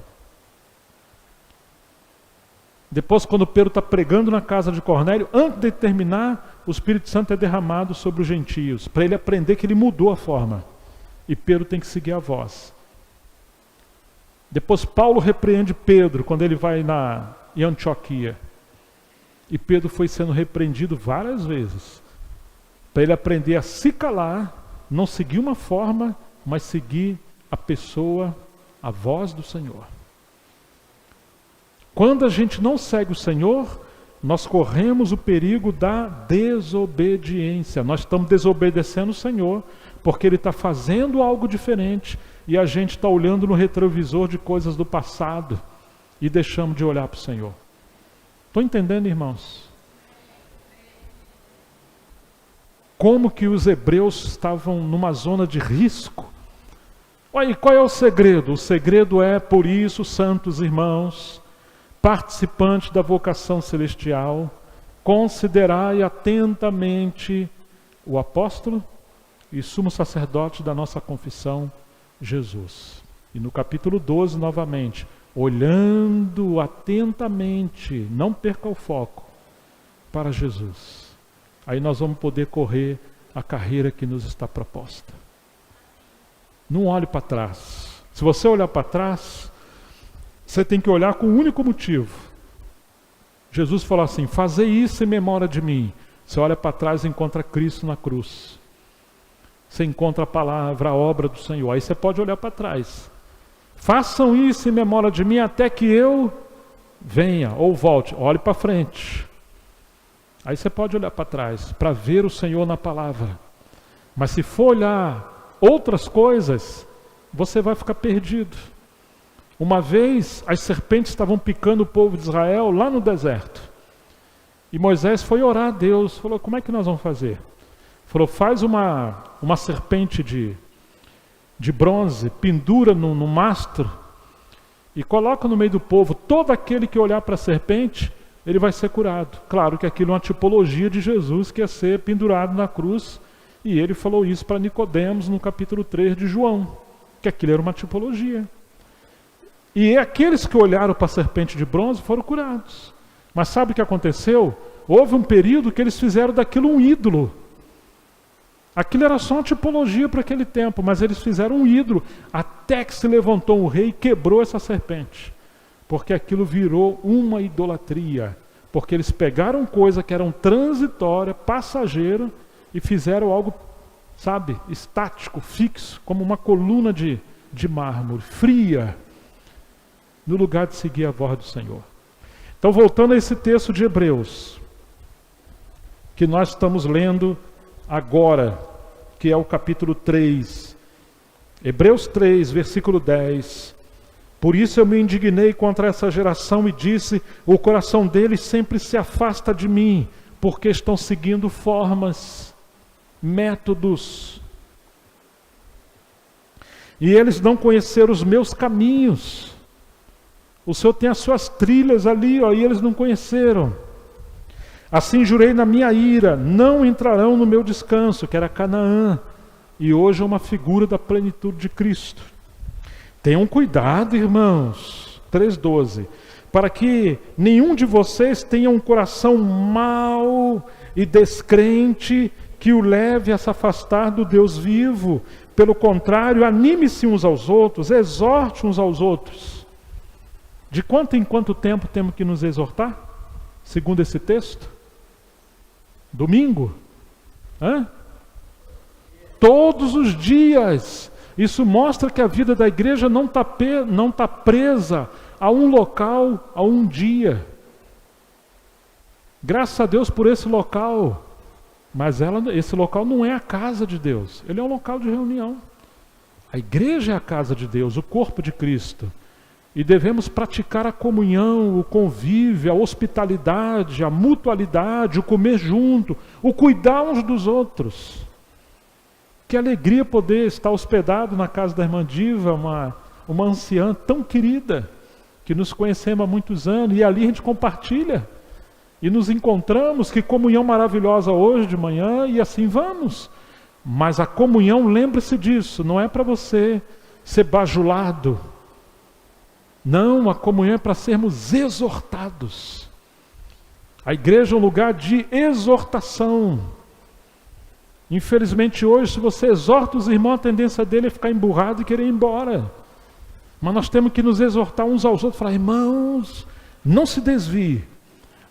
Depois, quando Pedro está pregando na casa de Cornélio, antes de terminar, o Espírito Santo é derramado sobre os gentios, para ele aprender que ele mudou a forma. E Pedro tem que seguir a voz. Depois Paulo repreende Pedro, quando ele vai em Antioquia. E Pedro foi sendo repreendido várias vezes, para ele aprender a se calar, não seguir uma forma, mas seguir a pessoa, a voz do Senhor. Quando a gente não segue o Senhor, nós corremos o perigo da desobediência. Nós estamos desobedecendo o Senhor, porque Ele está fazendo algo diferente, e a gente está olhando no retrovisor de coisas do passado, e deixamos de olhar para o Senhor. Estão entendendo, irmãos? Como que os hebreus estavam numa zona de risco? Olha, qual é o segredo? O segredo é, por isso, santos irmãos, participantes da vocação celestial, considerai atentamente o apóstolo e sumo sacerdote da nossa confissão, Jesus. E no capítulo 12, novamente, olhando atentamente, não perca o foco, para Jesus. Aí nós vamos poder correr a carreira que nos está proposta. Não olhe para trás. Se você olhar para trás, você tem que olhar com um único motivo. Jesus falou assim, fazei isso em memória de mim. Você olha para trás e encontra Cristo na cruz. Você encontra a palavra, a obra do Senhor. Aí você pode olhar para trás. Façam isso em memória de mim até que eu venha ou volte. Olhe para frente. Aí você pode olhar para trás para ver o Senhor na palavra. Mas se for olhar outras coisas, você vai ficar perdido. Uma vez as serpentes estavam picando o povo de Israel lá no deserto. E Moisés foi orar a Deus. Falou, como é que nós vamos fazer? Falou, faz uma serpente de bronze, pendura no mastro e coloca no meio do povo. Todo aquele que olhar para a serpente, ele vai ser curado. Claro que aquilo é uma tipologia de Jesus que ia ser pendurado na cruz. E ele falou isso para Nicodemos no capítulo 3 de João, que aquilo era uma tipologia. E aqueles que olharam para a serpente de bronze foram curados. Mas sabe o que aconteceu? Houve um período que eles fizeram daquilo um ídolo. Aquilo era só uma tipologia para aquele tempo, mas eles fizeram um ídolo, até que se levantou um rei e quebrou essa serpente. Porque aquilo virou uma idolatria. Porque eles pegaram coisa que era transitória, passageira, e fizeram algo, sabe, estático, fixo, como uma coluna de mármore, fria, no lugar de seguir a voz do Senhor. Então, voltando a esse texto de Hebreus, que nós estamos lendo agora, que é o capítulo 3, Hebreus 3, versículo 10. Por isso eu me indignei contra essa geração e disse, o coração deles sempre se afasta de mim, porque estão seguindo formas, métodos. E eles não conheceram os meus caminhos. O Senhor tem as suas trilhas ali, ó, e eles não conheceram. Assim jurei na minha ira, não entrarão no meu descanso, que era Canaã. E hoje é uma figura da plenitude de Cristo. Tenham cuidado, irmãos. 3:12. Para que nenhum de vocês tenha um coração mau e descrente que o leve a se afastar do Deus vivo. Pelo contrário, anime-se uns aos outros, exorte uns aos outros. De quanto em quanto tempo temos que nos exortar? Segundo esse texto? Domingo? Todos os dias. Isso mostra que a vida da igreja não está presa a um local, a um dia. Graças a Deus por esse local. Mas esse local não é a casa de Deus. Ele é um local de reunião. A igreja é a casa de Deus, o corpo de Cristo. E devemos praticar a comunhão, o convívio, a hospitalidade, a mutualidade, o comer junto, o cuidar uns dos outros. Que alegria poder estar hospedado na casa da irmã Diva, uma anciã tão querida, que nos conhecemos há muitos anos, e ali a gente compartilha. E nos encontramos, que comunhão maravilhosa hoje de manhã, e assim vamos. Mas a comunhão, lembre-se disso, não é para você ser bajulado. Não, a comunhão é para sermos exortados. A igreja é um lugar de exortação. Infelizmente hoje, se você exorta os irmãos, a tendência dele é ficar emburrado e querer ir embora. Mas nós temos que nos exortar uns aos outros, falar: irmãos, não se desvie,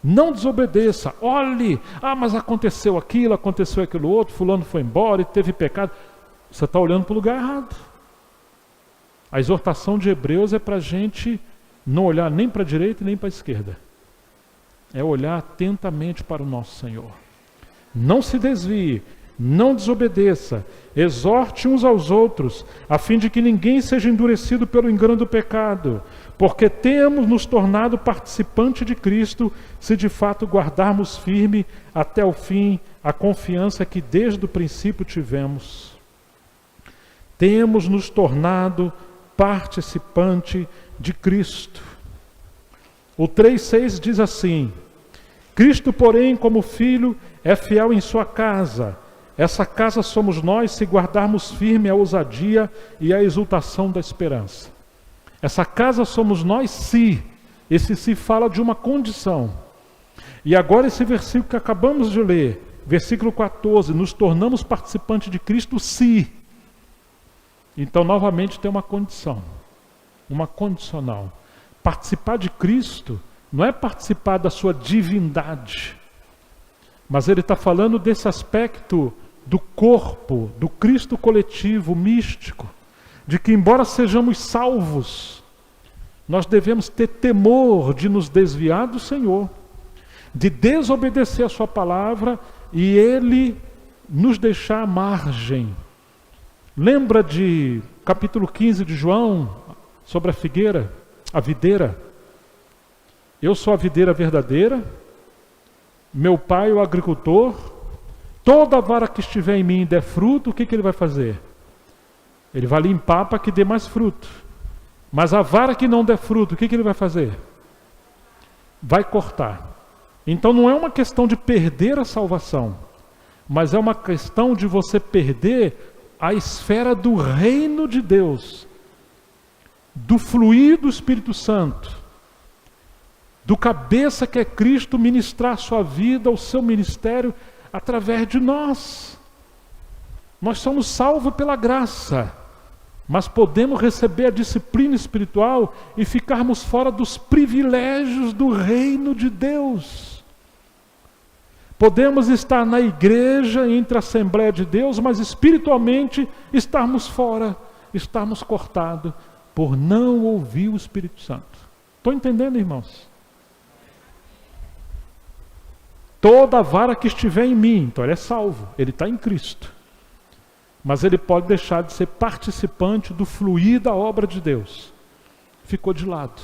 não desobedeça, olhe, mas aconteceu aquilo outro, fulano foi embora e teve pecado. Você está olhando para o lugar errado. A exortação de Hebreus é para a gente não olhar nem para a direita nem para a esquerda. É olhar atentamente para o nosso Senhor. Não se desvie, não desobedeça, exorte uns aos outros, a fim de que ninguém seja endurecido pelo engano do pecado, porque temos nos tornado participante de Cristo, se de fato guardarmos firme até o fim a confiança que desde o princípio tivemos. Temos nos tornado participante de Cristo. O 3,6 diz assim: Cristo, porém, como Filho, é fiel em sua casa. Essa casa somos nós, se guardarmos firme a ousadia e a exultação da esperança. Essa casa somos nós, se. Esse se fala de uma condição. E agora esse versículo que acabamos de ler, versículo 14, nos tornamos participantes de Cristo, se. Então, novamente, tem uma condição. Uma condicional. Participar de Cristo não é participar da sua divindade. Mas ele está falando desse aspecto do corpo, do Cristo coletivo, místico, de que embora sejamos salvos, nós devemos ter temor de nos desviar do Senhor, de desobedecer a sua palavra e Ele nos deixar à margem. Lembra de capítulo 15 de João, sobre a figueira, a videira? Eu sou a videira verdadeira, meu pai é o agricultor, toda vara que estiver em mim e der fruto, o que ele vai fazer? Ele vai limpar para que dê mais fruto. Mas a vara que não der fruto, o que ele vai fazer? Vai cortar. Então não é uma questão de perder a salvação, mas é uma questão de você perder a esfera do reino de Deus, do fluir do Espírito Santo, do cabeça que é Cristo ministrar a sua vida, o seu ministério através de nós. Nós somos salvos pela graça, mas podemos receber a disciplina espiritual e ficarmos fora dos privilégios do reino de Deus. Podemos estar na igreja, entre a Assembleia de Deus, mas espiritualmente estarmos fora, estarmos cortados por não ouvir o Espírito Santo. Estão entendendo, irmãos? Toda vara que estiver em mim, então ele é salvo, ele está em Cristo. Mas ele pode deixar de ser participante do fluir da obra de Deus. Ficou de lado.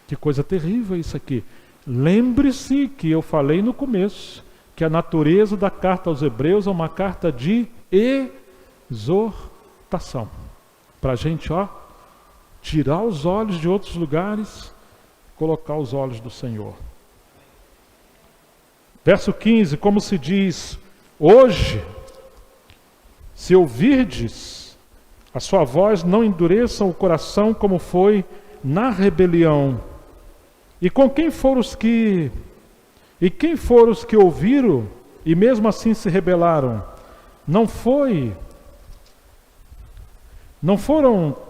Que coisa terrível isso aqui. Lembre-se que eu falei no começo, que a natureza da carta aos Hebreus é uma carta de exortação. Para a gente, tirar os olhos de outros lugares, colocar os olhos do Senhor. Verso 15, como se diz: hoje, se ouvirdes a sua voz, não endureçam o coração como foi na rebelião. E quem foram os que ouviram e mesmo assim se rebelaram? Não foram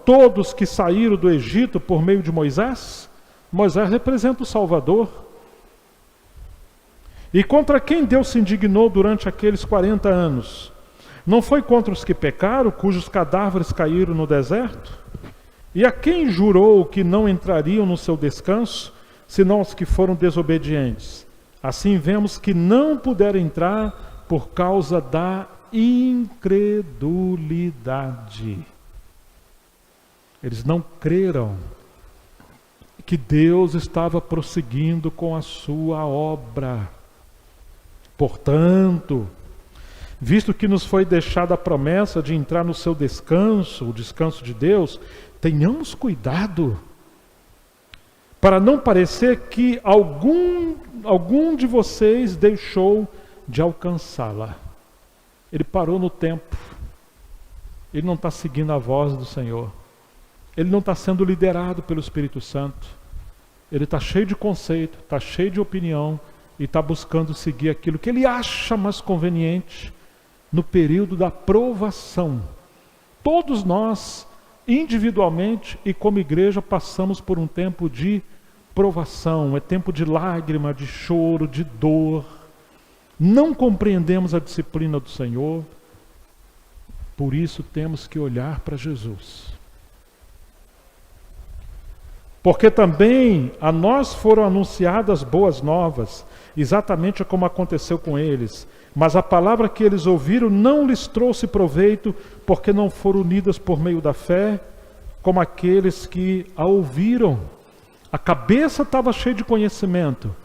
todos que saíram do Egito por meio de Moisés? Moisés representa o Salvador. E contra quem Deus se indignou durante aqueles 40 anos? Não foi contra os que pecaram, cujos cadáveres caíram no deserto? E a quem jurou que não entrariam no seu descanso, senão os que foram desobedientes? Assim vemos que não puderam entrar por causa da incredulidade. Eles não creram que Deus estava prosseguindo com a sua obra. Portanto, visto que nos foi deixada a promessa de entrar no seu descanso, o descanso de Deus, tenhamos cuidado para não parecer que algum de vocês deixou de alcançá-la. Ele parou no tempo. Ele não está seguindo a voz do Senhor. Ele não está sendo liderado pelo Espírito Santo. Ele está cheio de conceito, está cheio de opinião e está buscando seguir aquilo que ele acha mais conveniente no período da provação. Todos nós, individualmente e como igreja, passamos por um tempo de provação. É tempo de lágrima, de choro, de dor. Não compreendemos a disciplina do Senhor. Por isso temos que olhar para Jesus. Porque também a nós foram anunciadas boas novas, exatamente como aconteceu com eles. Mas a palavra que eles ouviram não lhes trouxe proveito, porque não foram unidas por meio da fé, como aqueles que a ouviram. A cabeça estava cheia de conhecimento,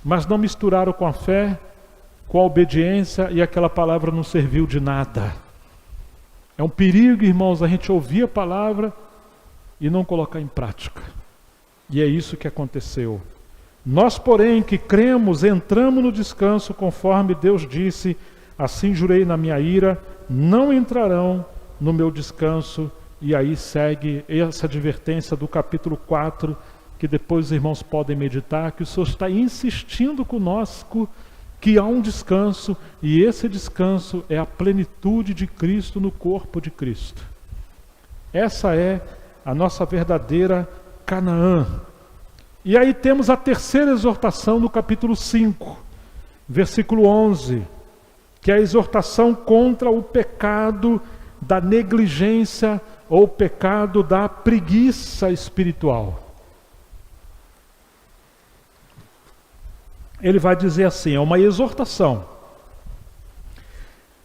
mas não misturaram com a fé, com a obediência, e aquela palavra não serviu de nada. É um perigo, irmãos, a gente ouvir a palavra e não colocar em prática. E é isso que aconteceu. Nós, porém, que cremos, entramos no descanso, conforme Deus disse, assim jurei na minha ira, não entrarão no meu descanso. E aí segue essa advertência do capítulo 4, que depois os irmãos podem meditar, que o Senhor está insistindo conosco que há um descanso, e esse descanso é a plenitude de Cristo no corpo de Cristo. Essa é a nossa verdadeira Canaã. E aí temos a terceira exortação no capítulo 5, versículo 11, que é a exortação contra o pecado da negligência ou o pecado da preguiça espiritual. Ele vai dizer assim, é uma exortação.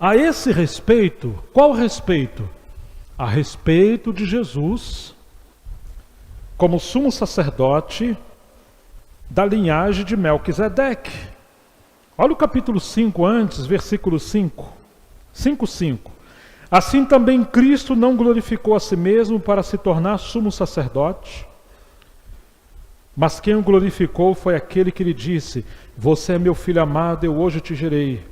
A esse respeito, qual respeito? A respeito de Jesus, como sumo sacerdote da linhagem de Melquisedeque. Olha o capítulo 5 antes, versículo 5. 5:5. Assim também Cristo não glorificou a si mesmo para se tornar sumo sacerdote, mas quem o glorificou foi aquele que lhe disse, você é meu filho amado, eu hoje te gerei.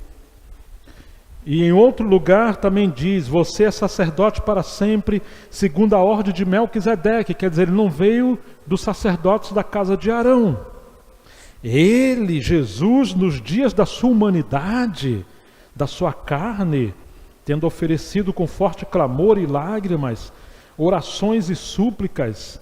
E em outro lugar também diz, você é sacerdote para sempre, segundo a ordem de Melquisedeque, quer dizer, ele não veio dos sacerdotes da casa de Arão. Ele, Jesus, nos dias da sua humanidade, da sua carne, tendo oferecido com forte clamor e lágrimas, orações e súplicas,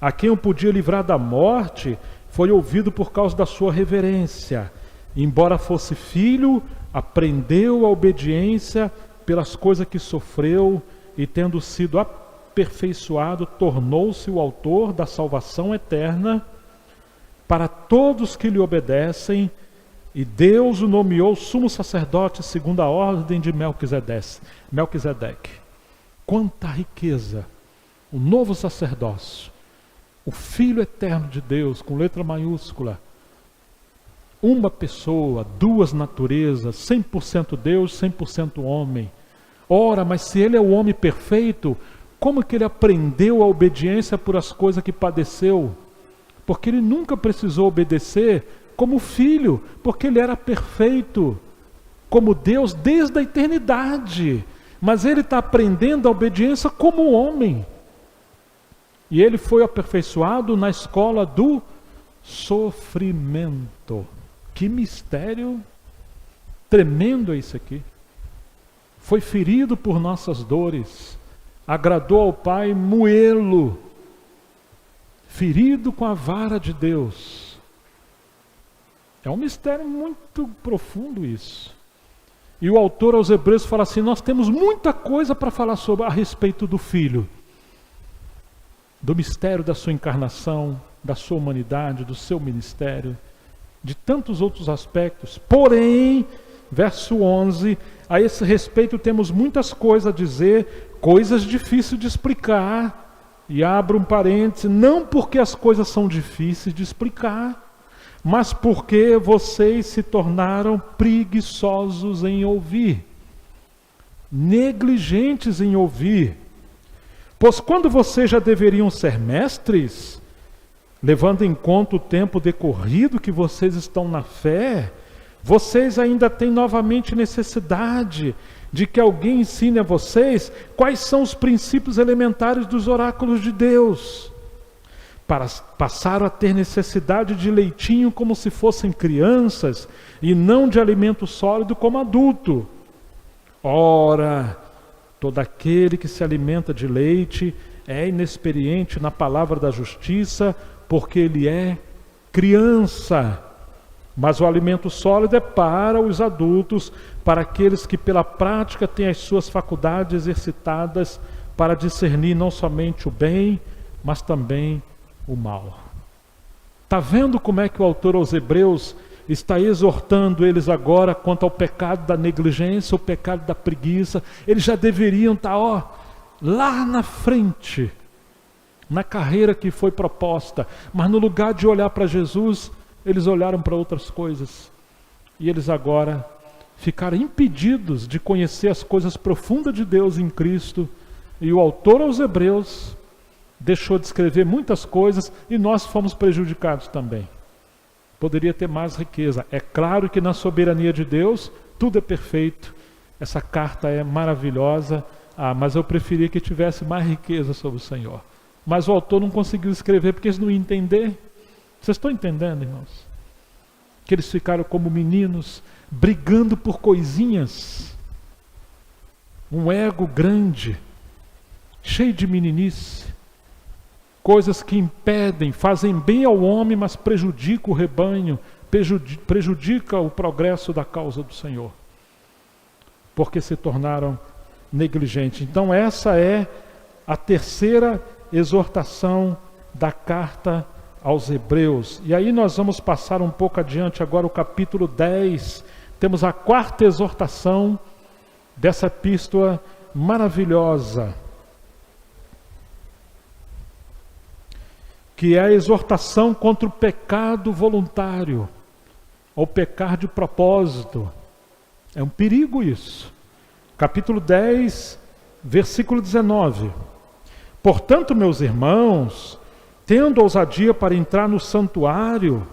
a quem o podia livrar da morte, foi ouvido por causa da sua reverência. Embora fosse filho, aprendeu a obediência pelas coisas que sofreu e, tendo sido aperfeiçoado, tornou-se o autor da salvação eterna para todos que lhe obedecem, e Deus o nomeou sumo sacerdote segundo a ordem de Melquisedeque. Quanta riqueza! O novo sacerdócio, o Filho eterno de Deus, com letra maiúscula, uma pessoa, duas naturezas, 100% Deus, 100% homem. Ora, mas se ele é o homem perfeito, como que ele aprendeu a obediência por as coisas que padeceu? Porque ele nunca precisou obedecer como filho, porque ele era perfeito, como Deus desde a eternidade. Mas ele está aprendendo a obediência como homem. E ele foi aperfeiçoado na escola do sofrimento. Que mistério tremendo é isso aqui. Foi ferido por nossas dores, agradou ao Pai moê-lo, ferido com a vara de Deus. É um mistério muito profundo isso. E o autor aos Hebreus fala assim: nós temos muita coisa para falar a respeito do Filho, do mistério da sua encarnação, da sua humanidade, do seu ministério, de tantos outros aspectos. Porém, verso 11, a esse respeito temos muitas coisas a dizer, coisas difíceis de explicar. E abro um parêntese, não porque as coisas são difíceis de explicar, mas porque vocês se tornaram preguiçosos em ouvir, negligentes em ouvir. Pois quando vocês já deveriam ser mestres, levando em conta o tempo decorrido que vocês estão na fé, vocês ainda têm novamente necessidade de que alguém ensine a vocês quais são os princípios elementares dos oráculos de Deus. Passaram a ter necessidade de leitinho como se fossem crianças e não de alimento sólido como adulto. Ora, todo aquele que se alimenta de leite é inexperiente na palavra da justiça, porque ele é criança. Mas o alimento sólido é para os adultos, para aqueles que pela prática têm as suas faculdades exercitadas para discernir não somente o bem, mas também o mal. Está vendo como é que o autor aos Hebreus está exortando eles agora quanto ao pecado da negligência, o pecado da preguiça? Eles já deveriam estar lá na frente, na carreira que foi proposta, mas no lugar de olhar para Jesus, eles olharam para outras coisas. E eles agora ficaram impedidos de conhecer as coisas profundas de Deus em Cristo. E o autor aos Hebreus deixou de escrever muitas coisas e nós fomos prejudicados também. Poderia ter mais riqueza. É claro que na soberania de Deus tudo é perfeito. Essa carta é maravilhosa, mas eu preferia que tivesse mais riqueza sobre o Senhor. Mas o autor não conseguiu escrever porque eles não iam entender. Vocês estão entendendo, irmãos? Que eles ficaram como meninos, brigando por coisinhas. Um ego grande, cheio de meninice. Coisas que impedem, fazem bem ao homem, mas prejudicam o rebanho, prejudica o progresso da causa do Senhor. Porque se tornaram negligentes. Então essa é a terceira exortação da carta aos Hebreus. E aí nós vamos passar um pouco adiante agora o capítulo 10. Temos a quarta exortação dessa epístola maravilhosa, que é a exortação contra o pecado voluntário, ou pecar de propósito. É um perigo isso. Capítulo 10, versículo 19. Portanto, meus irmãos, tendo ousadia para entrar no santuário,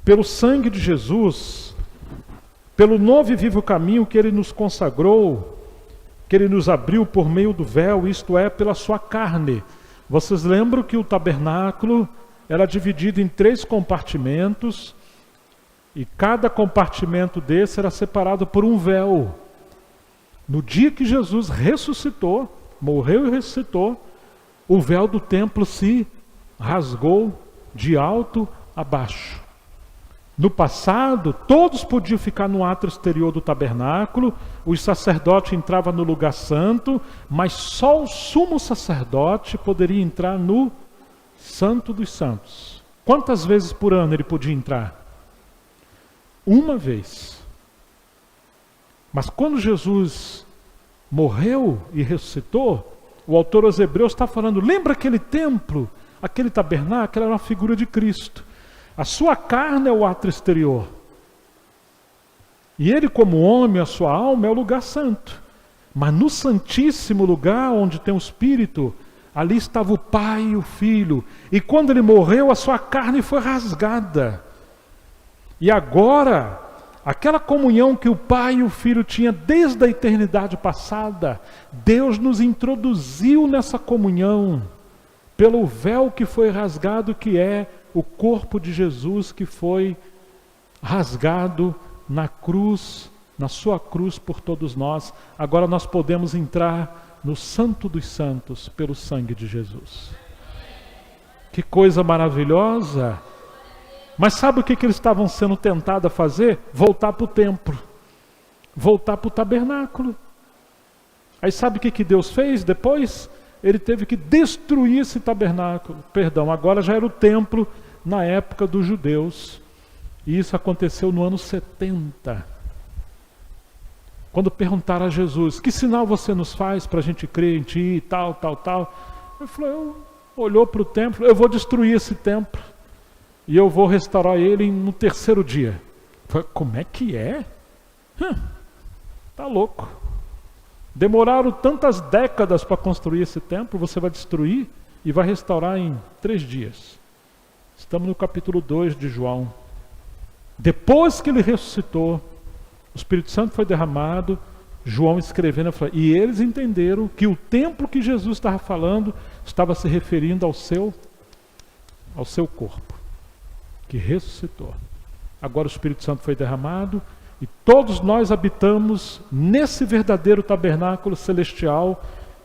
pelo sangue de Jesus, pelo novo e vivo caminho que Ele nos consagrou, que Ele nos abriu por meio do véu, isto é, pela sua carne. Vocês lembram que o tabernáculo era dividido em 3 compartimentos, e cada compartimento desse era separado por um véu. No dia que Jesus ressuscitou, morreu e ressuscitou, o véu do templo se rasgou de alto a baixo. No passado, todos podiam ficar no átrio exterior do tabernáculo, os sacerdotes entravam no lugar santo, mas só o sumo sacerdote poderia entrar no Santo dos Santos. Quantas vezes por ano ele podia entrar? Uma vez. Mas quando Jesus morreu e ressuscitou, o autor aos Hebreus está falando, lembra aquele templo, aquele tabernáculo, era uma figura de Cristo. A sua carne é o átrio exterior. E ele, como homem, a sua alma é o lugar santo. Mas no santíssimo lugar, onde tem o Espírito, ali estava o Pai e o Filho. E quando ele morreu, a sua carne foi rasgada. E agora, aquela comunhão que o Pai e o Filho tinham desde a eternidade passada, Deus nos introduziu nessa comunhão, pelo véu que foi rasgado, que é o corpo de Jesus, que foi rasgado na cruz, na sua cruz por todos nós. Agora nós podemos entrar no Santo dos Santos pelo sangue de Jesus. Que coisa maravilhosa! Mas sabe o que eles estavam sendo tentados a fazer? Voltar para o templo. voltar para o tabernáculo. Aí sabe o que Deus fez depois? Ele teve que destruir esse tabernáculo. Perdão, agora já era o templo na época dos judeus. E isso aconteceu no ano 70. Quando perguntaram a Jesus, que sinal você nos faz para a gente crer em ti e tal. Ele falou, olhou para o templo, eu vou destruir esse templo. E eu vou restaurar ele no terceiro dia. Eu falei, como é que é? Tá louco. Demoraram tantas décadas para construir esse templo, você vai destruir e vai restaurar em 3 dias. Estamos no capítulo 2 de João. Depois que ele ressuscitou, o Espírito Santo foi derramado, João escrevendo, e eles entenderam que o templo que Jesus estava falando estava se referindo ao seu corpo, que ressuscitou. Agora o Espírito Santo foi derramado, e todos nós habitamos nesse verdadeiro tabernáculo celestial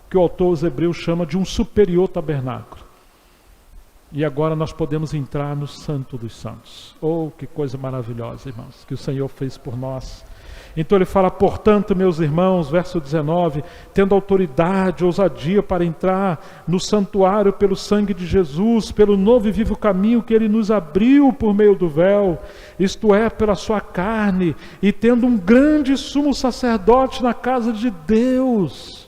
que o autor aos Hebreus chama de um superior tabernáculo. E agora nós podemos entrar no Santo dos Santos. Oh, que coisa maravilhosa, irmãos, que o Senhor fez por nós. Então ele fala, portanto, meus irmãos, verso 19, tendo autoridade, ousadia para entrar no santuário pelo sangue de Jesus, pelo novo e vivo caminho que ele nos abriu por meio do véu, isto é, pela sua carne, e tendo um grande sumo sacerdote na casa de Deus.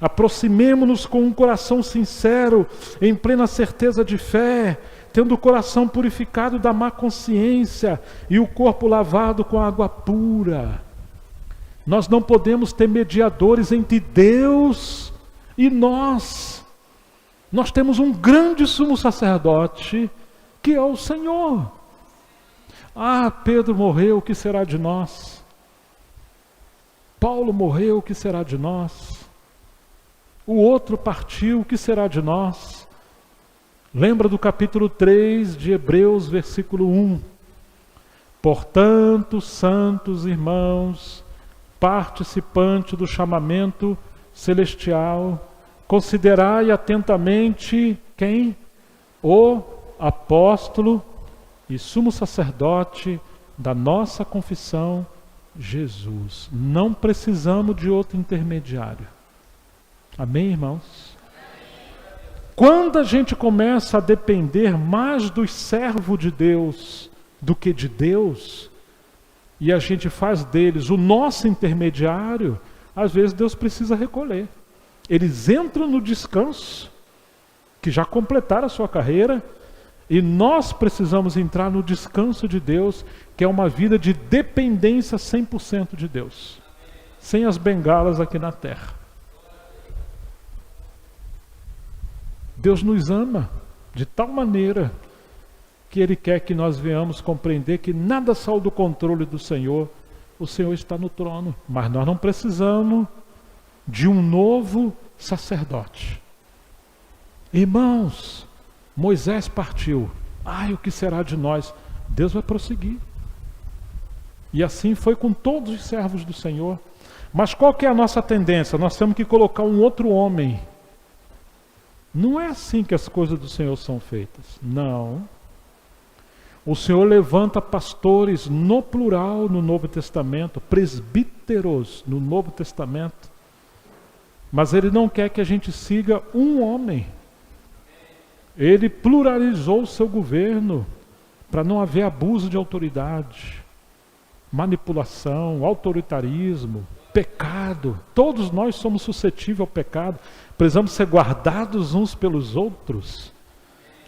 Aproximemo-nos com um coração sincero, em plena certeza de fé, tendo o coração purificado da má consciência e o corpo lavado com água pura. Nós não podemos ter mediadores entre Deus e nós. Nós temos um grande sumo sacerdote, que é o Senhor. Ah, Pedro morreu, o que será de nós? Paulo morreu, o que será de nós? O outro partiu, o que será de nós? Lembra do capítulo 3 de Hebreus, versículo 1. Portanto, santos irmãos, participantes do chamamento celestial, considerai atentamente quem? O apóstolo e sumo sacerdote da nossa confissão, Jesus. Não precisamos de outro intermediário. Amém, irmãos? Quando a gente começa a depender mais dos servos de Deus do que de Deus, e a gente faz deles o nosso intermediário, às vezes Deus precisa recolher. Eles entram no descanso, que já completaram a sua carreira, e nós precisamos entrar no descanso de Deus, que é uma vida de dependência 100% de Deus, sem as bengalas aqui na terra. Deus nos ama de tal maneira que Ele quer que nós venhamos compreender que nada sai do controle do Senhor. O Senhor está no trono, mas nós não precisamos de um novo sacerdote. Irmãos, Moisés partiu. Ai, o que será de nós? Deus vai prosseguir. E assim foi com todos os servos do Senhor. Mas qual que é a nossa tendência? Nós temos que colocar um outro homem. Não é assim que as coisas do Senhor são feitas. Não. O Senhor levanta pastores no plural no Novo Testamento, presbíteros no Novo Testamento. Mas Ele não quer que a gente siga um homem. Ele pluralizou o seu governo para não haver abuso de autoridade, manipulação, autoritarismo, pecado. Todos nós somos suscetíveis ao pecado. Precisamos ser guardados uns pelos outros.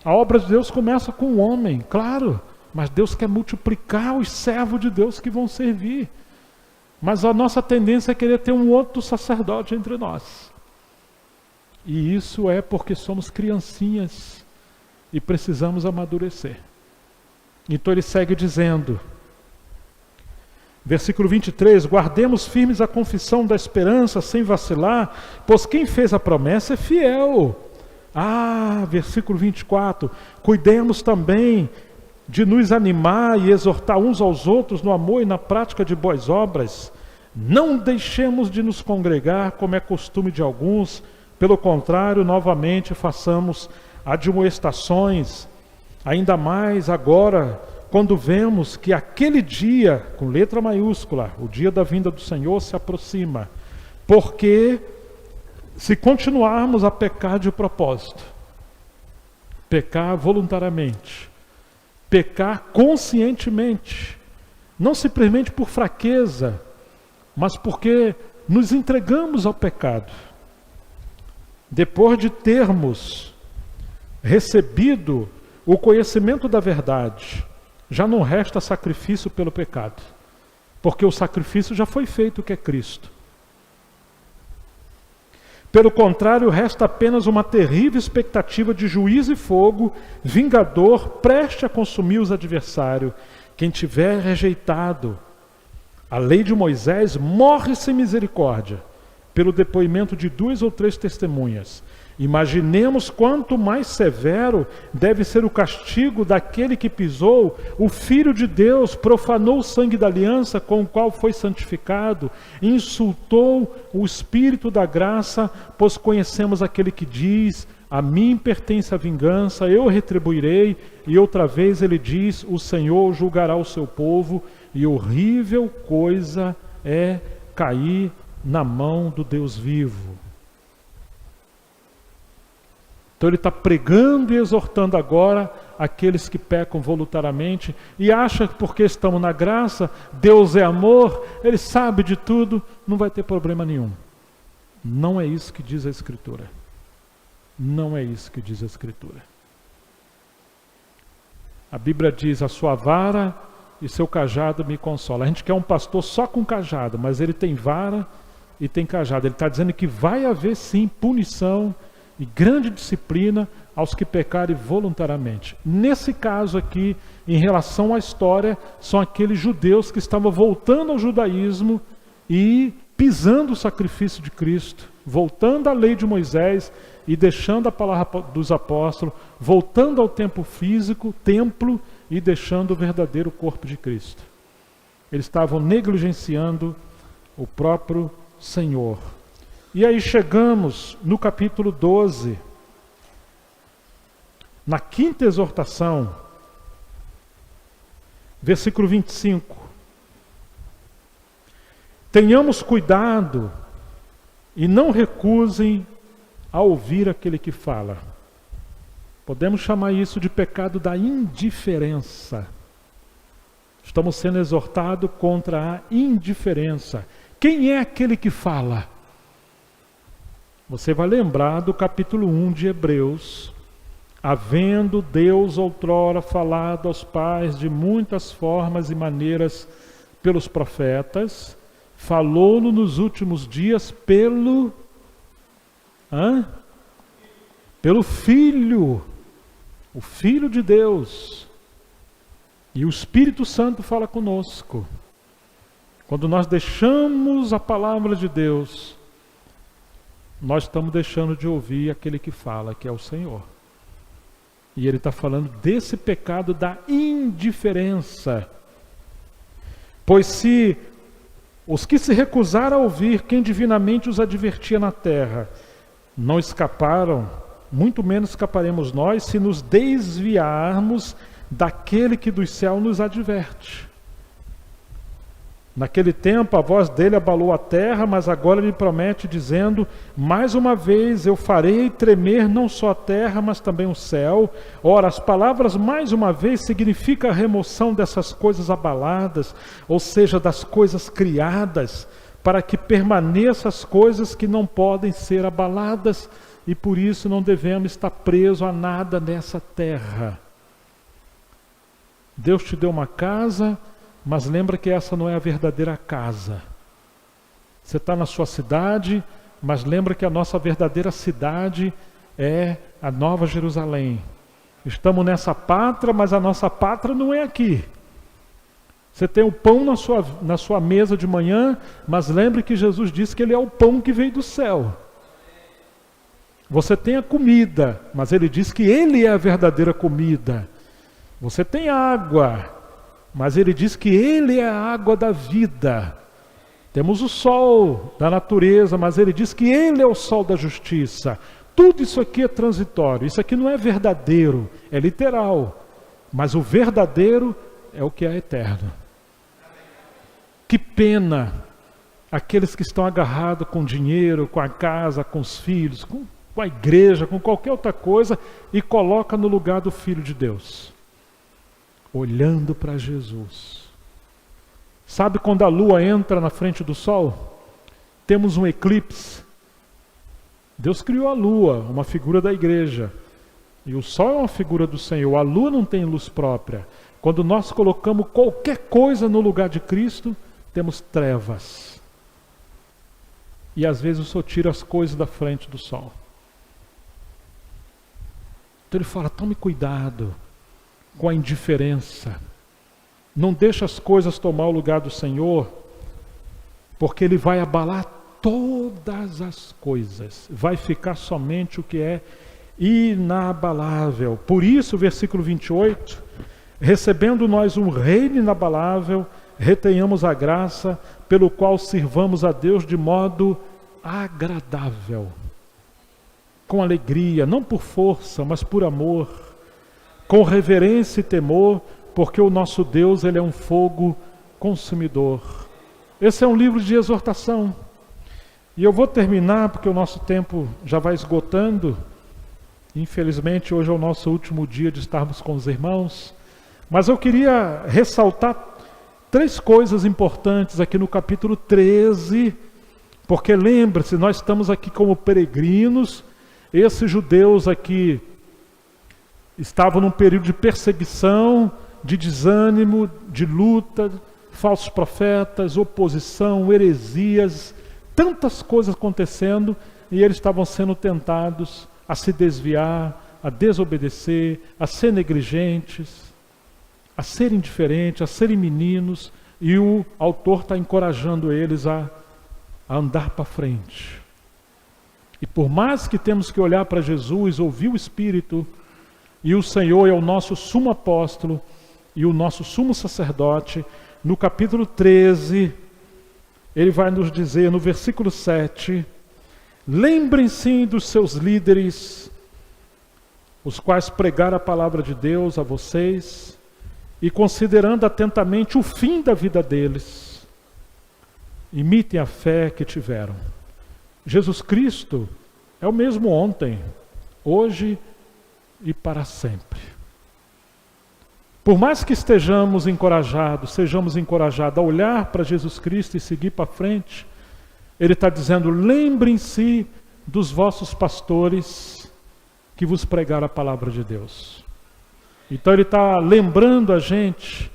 A obra de Deus começa com o homem, claro, mas Deus quer multiplicar os servos de Deus que vão servir. Mas a nossa tendência é querer ter um outro sacerdote entre nós. E isso é porque somos criancinhas e precisamos amadurecer. Então ele segue dizendo, versículo 23, guardemos firmes a confissão da esperança sem vacilar, pois quem fez a promessa é fiel. Versículo 24, cuidemos também de nos animar e exortar uns aos outros no amor e na prática de boas obras. Não deixemos de nos congregar, como é costume de alguns, pelo contrário, novamente façamos admoestações, ainda mais agora, quando vemos que aquele dia, com letra maiúscula, o dia da vinda do Senhor se aproxima. Porque se continuarmos a pecar de propósito, pecar voluntariamente, pecar conscientemente, não simplesmente por fraqueza, mas porque nos entregamos ao pecado, depois de termos recebido o conhecimento da verdade, já não resta sacrifício pelo pecado, porque o sacrifício já foi feito, que é Cristo. Pelo contrário, resta apenas uma terrível expectativa de juízo e fogo, vingador, preste a consumir os adversários. Quem tiver rejeitado a lei de Moisés morre sem misericórdia, pelo depoimento de 2 ou 3 testemunhas. Imaginemos quanto mais severo deve ser o castigo daquele que pisou o Filho de Deus, profanou o sangue da aliança com o qual foi santificado, insultou o Espírito da graça, pois conhecemos aquele que diz: a mim pertence a vingança, eu retribuirei. E outra vez ele diz: o Senhor julgará o seu povo. E horrível coisa é cair na mão do Deus vivo. Então ele está pregando e exortando agora aqueles que pecam voluntariamente e acham que porque estamos na graça, Deus é amor, Ele sabe de tudo, não vai ter problema nenhum. Não é isso que diz a Escritura. Não é isso que diz a Escritura. A Bíblia diz: a sua vara e seu cajado me consola. A gente quer um pastor só com cajado, mas ele tem vara e tem cajado. Ele está dizendo que vai haver sim punição e grande disciplina aos que pecarem voluntariamente. Nesse caso aqui, em relação à história, são aqueles judeus que estavam voltando ao judaísmo e pisando o sacrifício de Cristo, voltando à lei de Moisés e deixando a palavra dos apóstolos, voltando ao templo físico, templo, e deixando o verdadeiro corpo de Cristo. Eles estavam negligenciando o próprio Senhor. E aí chegamos no capítulo 12, na 5ª exortação, versículo 25. Tenhamos cuidado e não recusem a ouvir aquele que fala. Podemos chamar isso de pecado da indiferença. Estamos sendo exortados contra a indiferença. Quem é aquele que fala? Você vai lembrar do capítulo 1 de Hebreus. Havendo Deus outrora falado aos pais de muitas formas e maneiras pelos profetas, falou-no nos últimos dias pelo Filho, o Filho de Deus. E o Espírito Santo fala conosco. Quando nós deixamos a palavra de Deus, nós estamos deixando de ouvir aquele que fala, que é o Senhor. E ele está falando desse pecado da indiferença. Pois se os que se recusaram a ouvir quem divinamente os advertia na terra não escaparam, muito menos escaparemos nós se nos desviarmos daquele que do céu nos adverte. Naquele tempo a voz dele abalou a terra, mas agora ele promete dizendo: mais uma vez eu farei tremer não só a terra, mas também o céu. Ora, as palavras mais uma vez significa a remoção dessas coisas abaladas, ou seja, das coisas criadas, para que permaneçam as coisas que não podem ser abaladas, e por isso não devemos estar presos a nada nessa terra. Deus te deu uma casa, mas lembra que essa não é a verdadeira casa. Você está na sua cidade, mas lembra que a nossa verdadeira cidade é a Nova Jerusalém. Estamos nessa pátria, mas a nossa pátria não é aqui. Você tem o pão na sua mesa de manhã, mas lembre que Jesus disse que Ele é o pão que veio do céu. Você tem a comida, mas Ele diz que Ele é a verdadeira comida. Você tem água, mas Ele diz que Ele é a água da vida. Temos o sol da natureza, mas Ele diz que Ele é o sol da justiça. Tudo isso aqui é transitório, isso aqui não é verdadeiro, é literal. Mas o verdadeiro é o que é eterno. Que pena aqueles que estão agarrados com dinheiro, com a casa, com os filhos, com a igreja, com qualquer outra coisa, e coloca no lugar do Filho de Deus, olhando para Jesus. Sabe quando a lua entra na frente do sol? Temos um eclipse. Deus criou a lua, uma figura da igreja. E o sol é uma figura do Senhor. A lua não tem luz própria. Quando nós colocamos qualquer coisa no lugar de Cristo, temos trevas. E às vezes o Senhor tira as coisas da frente do sol. Então ele fala, tome cuidado com a indiferença. Não deixe as coisas tomar o lugar do Senhor, porque Ele vai abalar todas as coisas. Vai ficar somente o que é inabalável. Por isso, versículo 28, recebendo nós um reino inabalável, retenhamos a graça pelo qual sirvamos a Deus de modo agradável, com alegria, não por força, mas por amor, com reverência e temor, porque o nosso Deus, Ele é um fogo consumidor. Esse é um livro de exortação. E eu vou terminar, porque o nosso tempo já vai esgotando. Infelizmente, hoje é o nosso último dia de estarmos com os irmãos. Mas eu queria ressaltar 3 coisas importantes aqui no capítulo 13, porque lembre-se, nós estamos aqui como peregrinos. Esses judeus aqui estavam num período de perseguição, de desânimo, de luta, falsos profetas, oposição, heresias, tantas coisas acontecendo, e eles estavam sendo tentados a se desviar, a desobedecer, a ser negligentes, a serem indiferentes, a serem meninos, e o autor está encorajando eles a andar para frente. E por mais que temos que olhar para Jesus, ouvir o Espírito, e o Senhor é o nosso sumo apóstolo e o nosso sumo sacerdote, no capítulo 13, ele vai nos dizer, no versículo 7, lembrem-se dos seus líderes, os quais pregaram a palavra de Deus a vocês, e considerando atentamente o fim da vida deles, imitem a fé que tiveram. Jesus Cristo é o mesmo ontem, hoje e para sempre. Por mais que sejamos encorajados a olhar para Jesus Cristo e seguir para frente, Ele está dizendo, lembrem-se dos vossos pastores que vos pregaram a palavra de Deus. Então Ele está lembrando a gente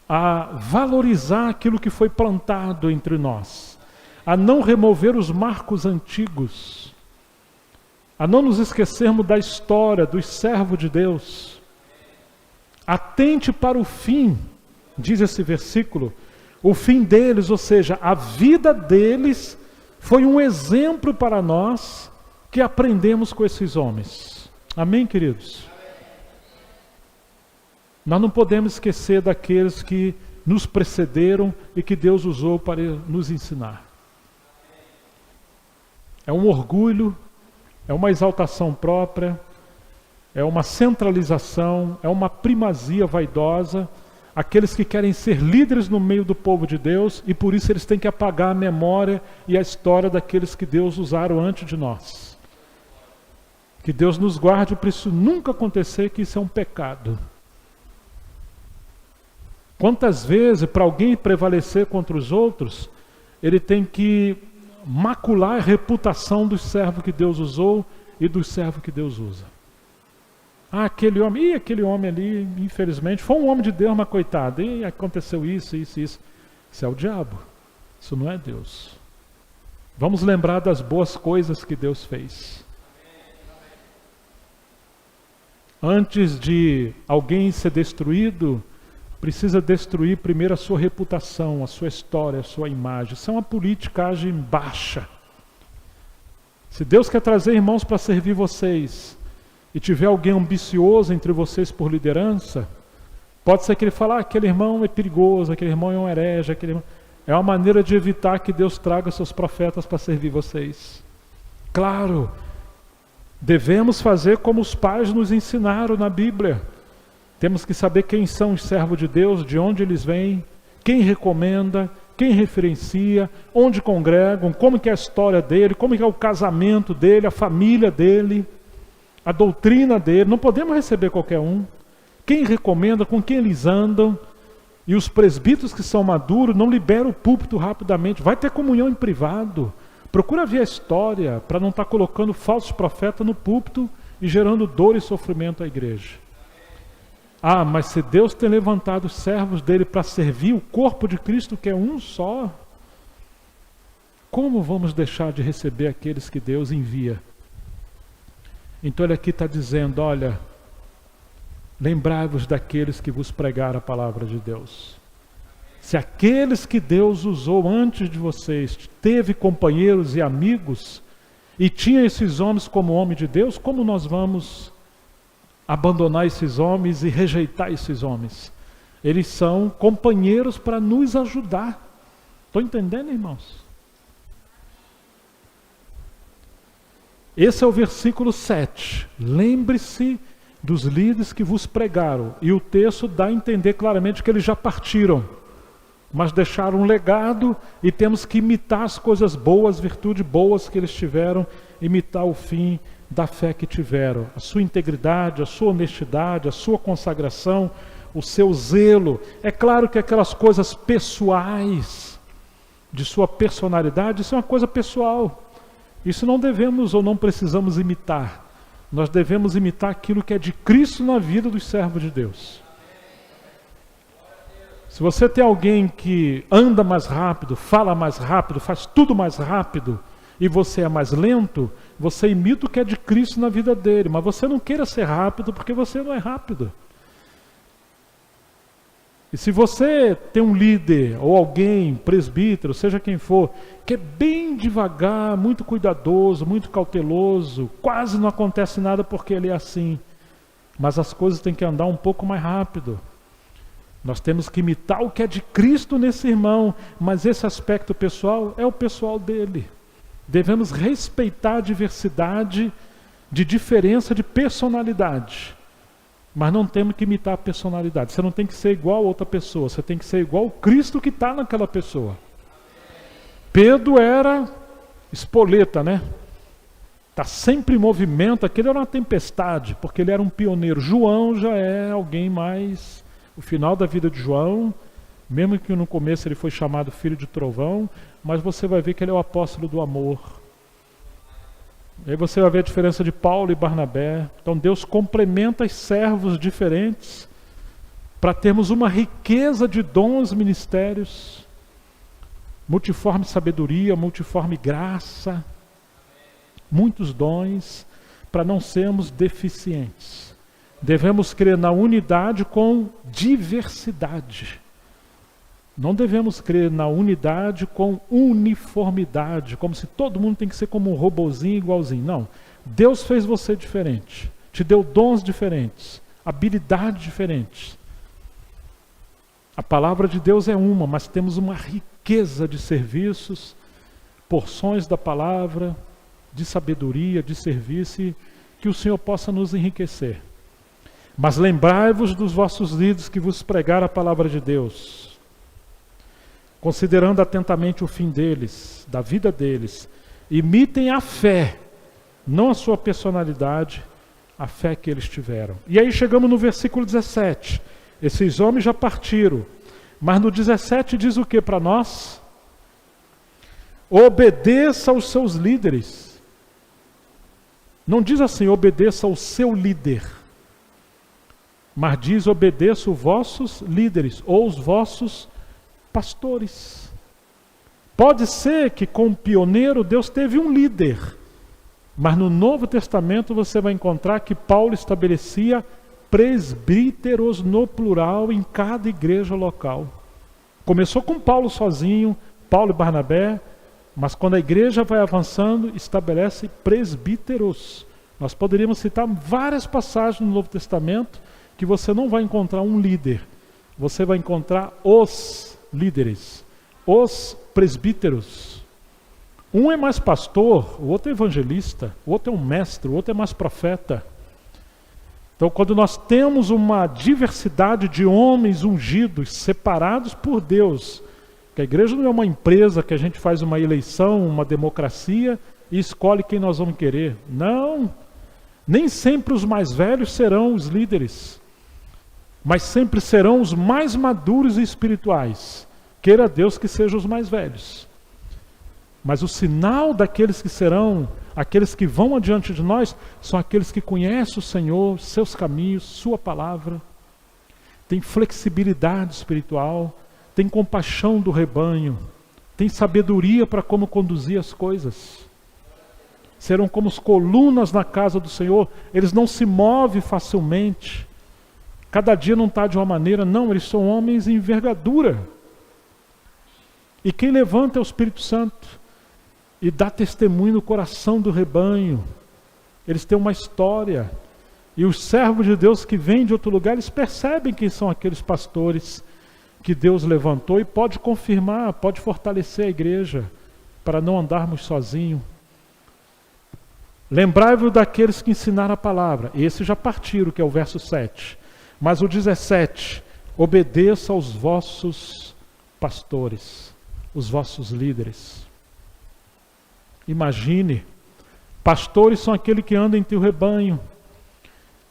a valorizar aquilo que foi plantado entre nós, a não remover os marcos antigos, a não nos esquecermos da história dos servos de Deus. Atente para o fim, diz esse versículo, o fim deles, ou seja, a vida deles foi um exemplo para nós que aprendemos com esses homens. Amém, queridos? Nós não podemos esquecer daqueles que nos precederam e que Deus usou para nos ensinar. É um orgulho, é uma exaltação própria, é uma centralização, é uma primazia vaidosa, aqueles que querem ser líderes no meio do povo de Deus, e por isso eles têm que apagar a memória e a história daqueles que Deus usaram antes de nós. Que Deus nos guarde para isso nunca acontecer, que isso é um pecado. Quantas vezes, para alguém prevalecer contra os outros, ele tem que macular a reputação dos servos que Deus usou e dos servos que Deus usa. Ah, aquele homem ali, infelizmente, foi um homem de Deus, mas coitado, e aconteceu isso. Isso é o diabo, isso não é Deus. Vamos lembrar das boas coisas que Deus fez. Antes de alguém ser destruído, precisa destruir primeiro a sua reputação, a sua história, a sua imagem. Isso é uma politicagem baixa. Se Deus quer trazer irmãos para servir vocês, e tiver alguém ambicioso entre vocês por liderança, pode ser que ele fale, aquele irmão é perigoso, aquele irmão é um herege, aquele irmão... É uma maneira de evitar que Deus traga seus profetas para servir vocês. Claro, devemos fazer como os pais nos ensinaram na Bíblia. Temos que saber quem são os servos de Deus, de onde eles vêm, quem recomenda, quem referencia, onde congregam, como que é a história dele, como que é o casamento dele, a família dele, a doutrina dele. Não podemos receber qualquer um. Quem recomenda, com quem eles andam. E os presbíteros que são maduros não liberam o púlpito rapidamente. Vai ter comunhão em privado. Procura ver a história para não estar colocando falsos profetas no púlpito e gerando dor e sofrimento à igreja. Ah, mas se Deus tem levantado os servos dele para servir o corpo de Cristo, que é um só, como vamos deixar de receber aqueles que Deus envia? Então ele aqui está dizendo, olha, lembrai-vos daqueles que vos pregaram a palavra de Deus. Se aqueles que Deus usou antes de vocês, teve companheiros e amigos, e tinha esses homens como homem de Deus, como nós vamos abandonar esses homens e rejeitar esses homens? Eles são companheiros para nos ajudar. Estão entendendo, irmãos? Esse é o versículo 7. Lembre-se dos líderes que vos pregaram. E o texto dá a entender claramente que eles já partiram, mas deixaram um legado e temos que imitar as coisas boas, virtudes boas que eles tiveram, imitar o fim da fé que tiveram, a sua integridade, a sua honestidade, a sua consagração, o seu zelo. É claro que aquelas coisas pessoais de sua personalidade, isso é uma coisa pessoal. Isso não devemos ou não precisamos imitar. Nós devemos imitar aquilo que é de Cristo na vida dos servos de Deus. Se você tem alguém que anda mais rápido, fala mais rápido, faz tudo mais rápido, e você é mais lento, você imita o que é de Cristo na vida dele, mas você não queira ser rápido porque você não é rápido. E se você tem um líder ou alguém, presbítero, seja quem for, que é bem devagar, muito cuidadoso, muito cauteloso, quase não acontece nada porque ele é assim, mas as coisas têm que andar um pouco mais rápido. Nós temos que imitar o que é de Cristo nesse irmão, mas esse aspecto pessoal é o pessoal dele. Devemos respeitar a diversidade de diferença de personalidade, mas não temos que imitar a personalidade. Você não tem que ser igual a outra pessoa, você tem que ser igual ao Cristo que está naquela pessoa. Pedro era espoleta, né? Está sempre em movimento, aquele era uma tempestade, porque ele era um pioneiro. João já é alguém mais... O final da vida de João, mesmo que no começo ele foi chamado filho de trovão, mas você vai ver que ele é o apóstolo do amor. E aí você vai ver a diferença de Paulo e Barnabé. Então Deus complementa os servos diferentes para termos uma riqueza de dons, ministérios, multiforme sabedoria, multiforme graça, muitos dons, para não sermos deficientes. Devemos crer na unidade com diversidade. Não devemos crer na unidade com uniformidade, como se todo mundo tem que ser como um robozinho igualzinho. Não. Deus fez você diferente, te deu dons diferentes, habilidades diferentes. A palavra de Deus é uma, mas temos uma riqueza de serviços, porções da palavra, de sabedoria, de serviço, e que o Senhor possa nos enriquecer. Mas lembrai-vos dos vossos líderes que vos pregaram a palavra de Deus, considerando atentamente o fim deles, da vida deles. Imitem a fé, não a sua personalidade, a fé que eles tiveram. E aí chegamos no versículo 17. Esses homens já partiram, mas no 17 diz o que para nós? Obedeça aos seus líderes. Não diz assim, obedeça ao seu líder. Mas diz, obedeça os vossos líderes, ou os vossos pastores. Pode ser que com o pioneiro Deus teve um líder, mas no Novo Testamento você vai encontrar que Paulo estabelecia presbíteros no plural em cada igreja local. Começou com Paulo sozinho, Paulo e Barnabé, mas quando a igreja vai avançando, estabelece presbíteros. Nós poderíamos citar várias passagens no Novo Testamento que você não vai encontrar um líder, você vai encontrar os líderes, os presbíteros. Um é mais pastor, o outro é evangelista, o outro é um mestre, o outro é mais profeta. Então, quando nós temos uma diversidade de homens ungidos, separados por Deus, que a igreja não é uma empresa que a gente faz uma eleição, uma democracia e escolhe quem nós vamos querer. Não, nem sempre os mais velhos serão os líderes, mas sempre serão os mais maduros e espirituais. Queira Deus que sejam os mais velhos. Mas o sinal daqueles que serão, aqueles que vão adiante de nós, são aqueles que conhecem o Senhor, seus caminhos, sua palavra, tem flexibilidade espiritual, tem compaixão do rebanho, tem sabedoria para como conduzir as coisas. Serão como as colunas na casa do Senhor, eles não se movem facilmente. Cada dia não está de uma maneira, não, eles são homens em envergadura. E quem levanta é o Espírito Santo e dá testemunho no coração do rebanho. Eles têm uma história. E os servos de Deus que vêm de outro lugar, eles percebem quem são aqueles pastores que Deus levantou e pode confirmar, pode fortalecer a igreja para não andarmos sozinhos. Lembrai-vos daqueles que ensinaram a palavra. Esse já partiram, que é o verso 7. Mas o 17, obedeça aos vossos pastores, os vossos líderes. Imagine, pastores são aqueles que andam entre o rebanho.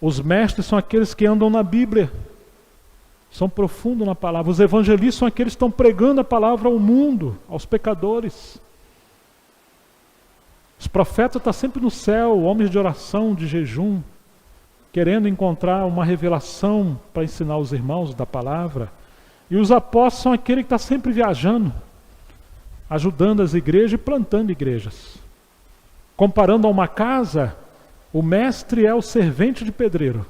Os mestres são aqueles que andam na Bíblia. São profundos na palavra. Os evangelistas são aqueles que estão pregando a palavra ao mundo, aos pecadores. Os profetas estão sempre no céu, homens de oração, de jejum, querendo encontrar uma revelação para ensinar os irmãos da palavra. E os apóstolos são aqueles que estão sempre viajando, ajudando as igrejas e plantando igrejas. Comparando a uma casa, o mestre é o servente de pedreiro.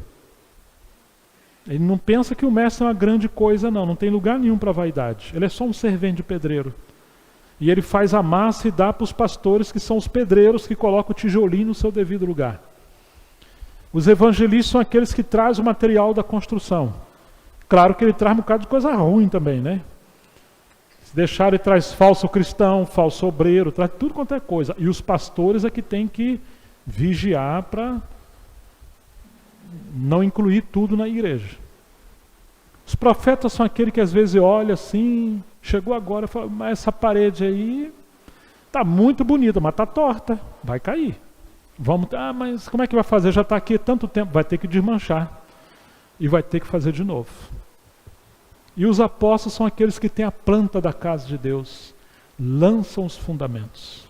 Ele não pensa que o mestre é uma grande coisa, não tem lugar nenhum para vaidade. Ele é só um servente de pedreiro. E ele faz a massa e dá para os pastores, que são os pedreiros, que colocam o tijolinho no seu devido lugar. Os evangelistas são aqueles que trazem o material da construção. Claro que ele traz um bocado de coisa ruim também, né? Se deixar, ele traz falso cristão, falso obreiro, traz tudo quanto é coisa. E os pastores é que tem que vigiar para não incluir tudo na igreja. Os profetas são aqueles que às vezes olham assim, chegou agora e fala, mas essa parede aí está muito bonita, mas está torta, vai cair. Mas como é que vai fazer? Já está aqui há tanto tempo, vai ter que desmanchar e vai ter que fazer de novo. E os apóstolos são aqueles que têm a planta da casa de Deus, lançam os fundamentos.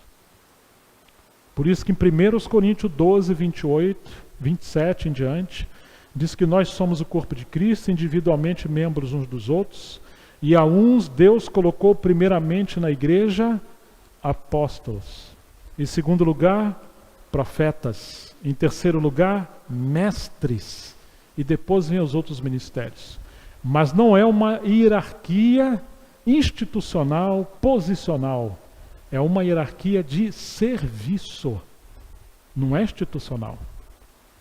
Por isso que em 1 Coríntios 12, 28, 27 em diante, diz que nós somos o corpo de Cristo, individualmente membros uns dos outros, e a uns Deus colocou primeiramente na igreja apóstolos, em segundo lugar profetas, em terceiro lugar mestres, e depois vem os outros ministérios. Mas não é uma hierarquia institucional, posicional, é uma hierarquia de serviço, não é institucional,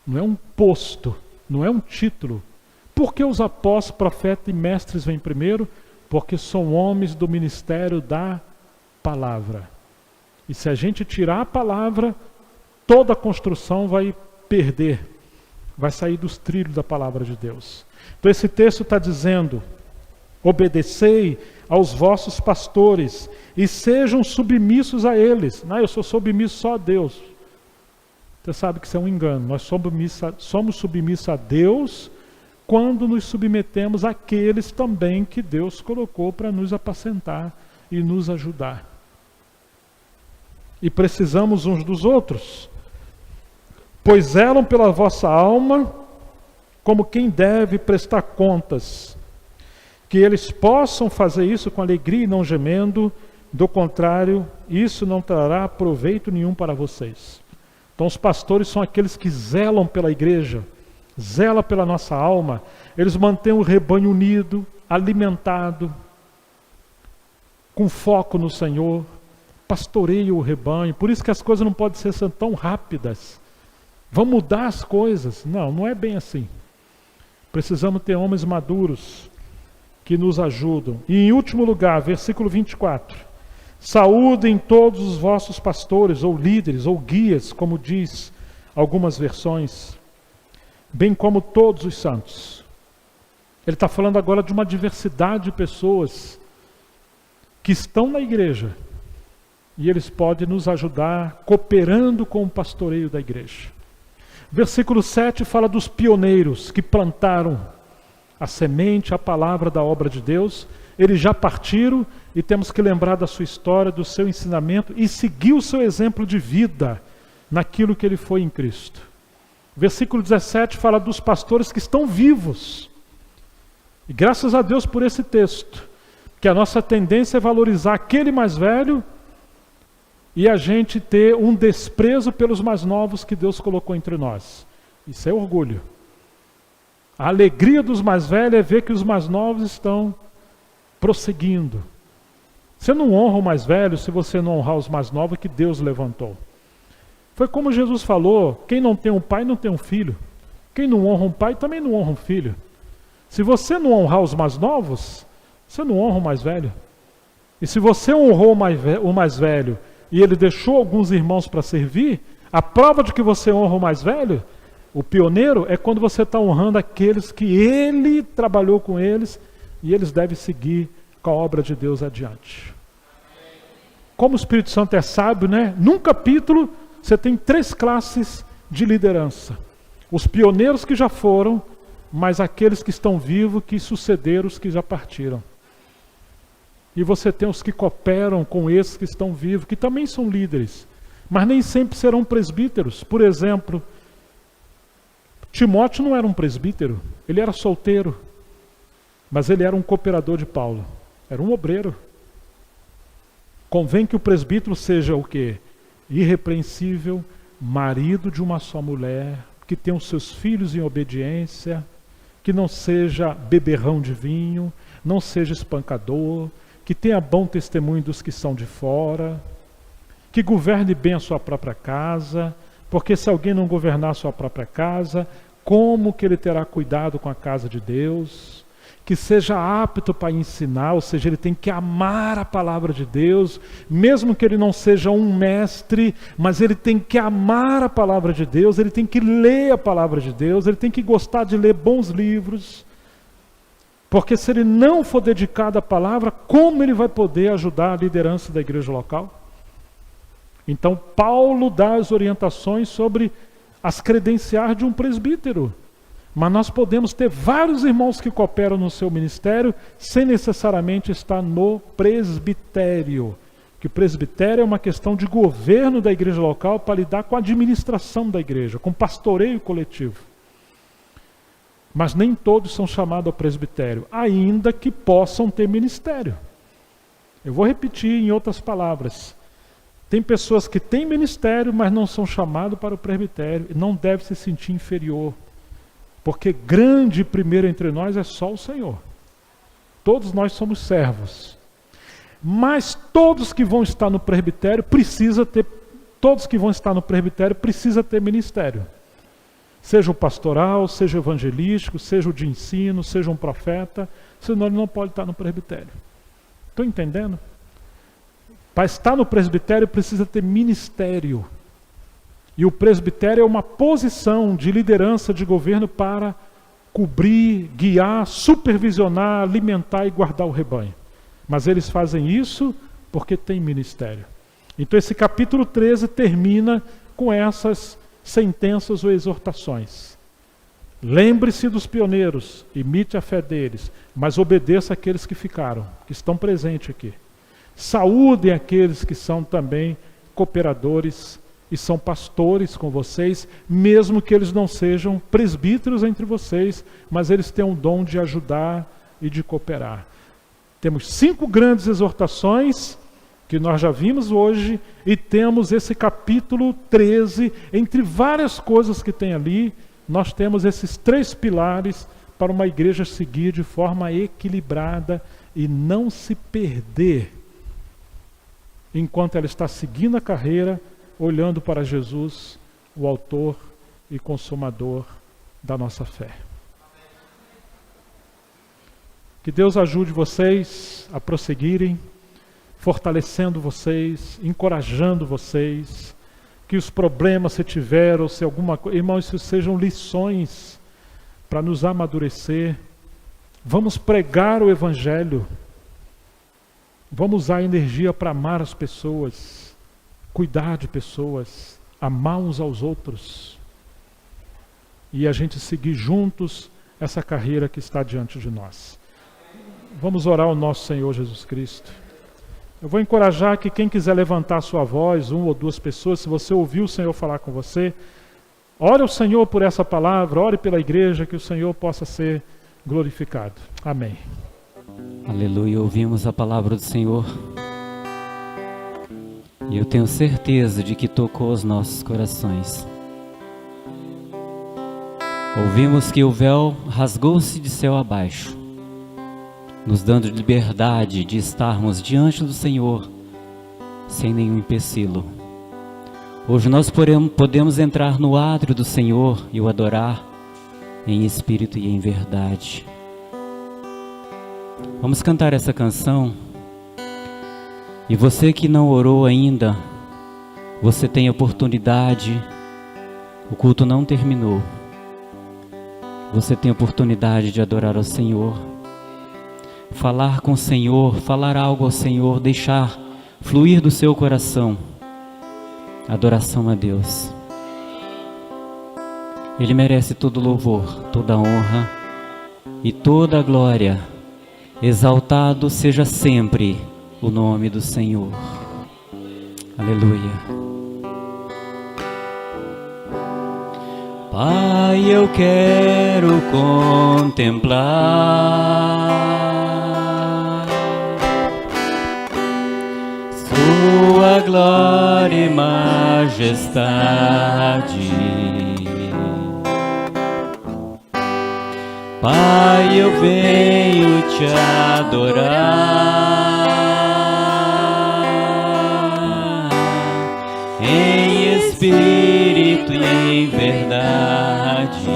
não é um posto, não é um título. Por que os apóstolos, profetas e mestres vêm primeiro? Porque são homens do ministério da palavra. E se a gente tirar a palavra, toda a construção vai perder, vai sair dos trilhos da palavra de Deus. Então esse texto está dizendo, obedecei aos vossos pastores e sejam submissos a eles. Não, eu sou submisso só a Deus. Você sabe que isso é um engano. Nós somos submissos a Deus quando nos submetemos àqueles também que Deus colocou para nos apacentar e nos ajudar. E precisamos uns dos outros, pois zelam pela vossa alma como quem deve prestar contas, que eles possam fazer isso com alegria e não gemendo, do contrário, isso não trará proveito nenhum para vocês. Então os pastores são aqueles que zelam pela igreja, zelam pela nossa alma, eles mantêm o rebanho unido, alimentado, com foco no Senhor, pastoreiam o rebanho. Por isso que as coisas não podem ser tão rápidas. Vão mudar as coisas. Não, não é bem assim. Precisamos ter homens maduros que nos ajudam. E em último lugar, versículo 24. Saúdem todos os vossos pastores, ou líderes, ou guias, como diz algumas versões. bem como todos os santos. Ele está falando agora de uma diversidade de pessoas que estão na igreja e eles podem nos ajudar cooperando com o pastoreio da igreja. Versículo 7 fala dos pioneiros que plantaram a semente, a palavra da obra de Deus. Eles já partiram e temos que lembrar da sua história, do seu ensinamento e seguir o seu exemplo de vida naquilo que ele foi em Cristo. Versículo 17 fala dos pastores que estão vivos. E graças a Deus por esse texto, que a nossa tendência é valorizar aquele mais velho e a gente ter um desprezo pelos mais novos que Deus colocou entre nós. Isso é orgulho. A alegria dos mais velhos é ver que os mais novos estão prosseguindo. Você não honra o mais velho se você não honrar os mais novos que Deus levantou. Foi como Jesus falou, quem não tem um pai não tem um filho. Quem não honra um pai também não honra um filho. Se você não honrar os mais novos, você não honra o mais velho. E se você honrou o mais velho e ele deixou alguns irmãos para servir, a prova de que você honra o mais velho, o pioneiro, é quando você está honrando aqueles que ele trabalhou com eles e eles devem seguir com a obra de Deus adiante. Como o Espírito Santo é sábio, né? Num capítulo você tem 3 classes de liderança. Os pioneiros que já foram, mas aqueles que estão vivos, que sucederam os que já partiram. E você tem os que cooperam com esses que estão vivos, que também são líderes, mas nem sempre serão presbíteros. Por exemplo, Timóteo não era um presbítero, ele era solteiro, mas ele era um cooperador de Paulo, era um obreiro. Convém que o presbítero seja o quê? Irrepreensível, marido de uma só mulher, que tenha os seus filhos em obediência, que não seja beberrão de vinho, não seja espancador, que tenha bom testemunho dos que são de fora, que governe bem a sua própria casa, porque se alguém não governar a sua própria casa, como que ele terá cuidado com a casa de Deus? Que seja apto para ensinar, ou seja, ele tem que amar a palavra de Deus, mesmo que ele não seja um mestre, mas ele tem que amar a palavra de Deus, ele tem que ler a palavra de Deus, ele tem que gostar de ler bons livros, porque se ele não for dedicado à palavra, como ele vai poder ajudar a liderança da igreja local? Então Paulo dá as orientações sobre as credenciais de um presbítero. Mas nós podemos ter vários irmãos que cooperam no seu ministério sem necessariamente estar no presbitério. Que presbitério é uma questão de governo da igreja local para lidar com a administração da igreja, com pastoreio coletivo. Mas nem todos são chamados ao presbitério, ainda que possam ter ministério. Eu vou repetir em outras palavras. Tem pessoas que têm ministério, mas não são chamados para o presbitério e não devem se sentir inferior. Porque grande primeiro entre nós é só o Senhor. Todos nós somos servos. Mas todos que vão estar no presbitério precisam ter ministério. Seja o pastoral, seja o evangelístico, seja o de ensino, seja um profeta, senão ele não pode estar no presbitério. Estão entendendo? Para estar no presbitério precisa ter ministério. E o presbitério é uma posição de liderança de governo para cobrir, guiar, supervisionar, alimentar e guardar o rebanho. Mas eles fazem isso porque tem ministério. Então esse capítulo 13 termina com essas sentenças ou exortações. Lembre-se dos pioneiros, imite a fé deles, mas obedeça àqueles que ficaram, que estão presentes aqui. Saúdem aqueles que são também cooperadores e são pastores com vocês, mesmo que eles não sejam presbíteros entre vocês, mas eles têm um dom de ajudar e de cooperar. Temos 5 grandes exortações que nós já vimos hoje e temos esse capítulo 13, entre várias coisas que tem ali, nós temos esses 3 pilares para uma igreja seguir de forma equilibrada e não se perder enquanto ela está seguindo a carreira, olhando para Jesus, o autor e consumador da nossa fé. Que Deus ajude vocês a prosseguirem, fortalecendo vocês, encorajando vocês, que os problemas se tiver, ou se alguma coisa, irmãos, isso sejam lições para nos amadurecer. Vamos pregar o Evangelho. Vamos usar energia para amar as pessoas, cuidar de pessoas, amar uns aos outros. E a gente seguir juntos essa carreira que está diante de nós. Vamos orar ao nosso Senhor Jesus Cristo. Eu vou encorajar que quem quiser levantar sua voz, 1 ou 2 pessoas, se você ouviu o Senhor falar com você, ore ao Senhor por essa palavra, ore pela igreja, que o Senhor possa ser glorificado. Amém.
Aleluia, ouvimos a palavra do Senhor. E eu tenho certeza de que tocou os nossos corações. Ouvimos que o véu rasgou-se de céu abaixo, nos dando liberdade de estarmos diante do Senhor, sem nenhum empecilho. Hoje nós podemos entrar no átrio do Senhor e o adorar em espírito e em verdade. Vamos cantar essa canção. E você que não orou ainda, você tem oportunidade. O culto não terminou. Você tem oportunidade de adorar ao Senhor, falar com o Senhor, falar algo ao Senhor, deixar fluir do seu coração adoração a Deus. Ele merece todo louvor, toda honra e toda glória. Exaltado seja sempre o nome do Senhor. Aleluia. Pai, eu quero contemplar Sua glória e majestade. Pai, eu venho te adorar em espírito e em verdade,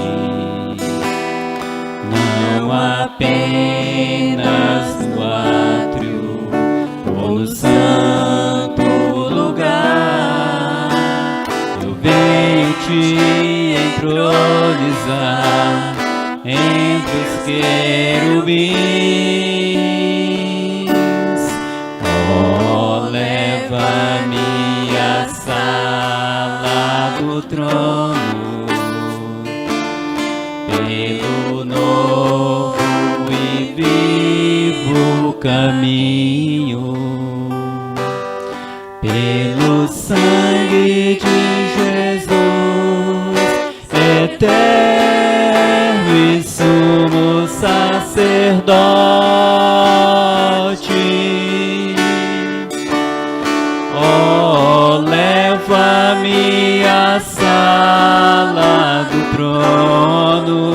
não apenas no átrio ou no santo lugar. Eu venho te entronizar entre os querubins. Oh, leva-me à sala do trono, pelo novo e vivo caminho, pelo sangue de Jesus eterno e sumo sacerdote. Oh, leva-me à sala do trono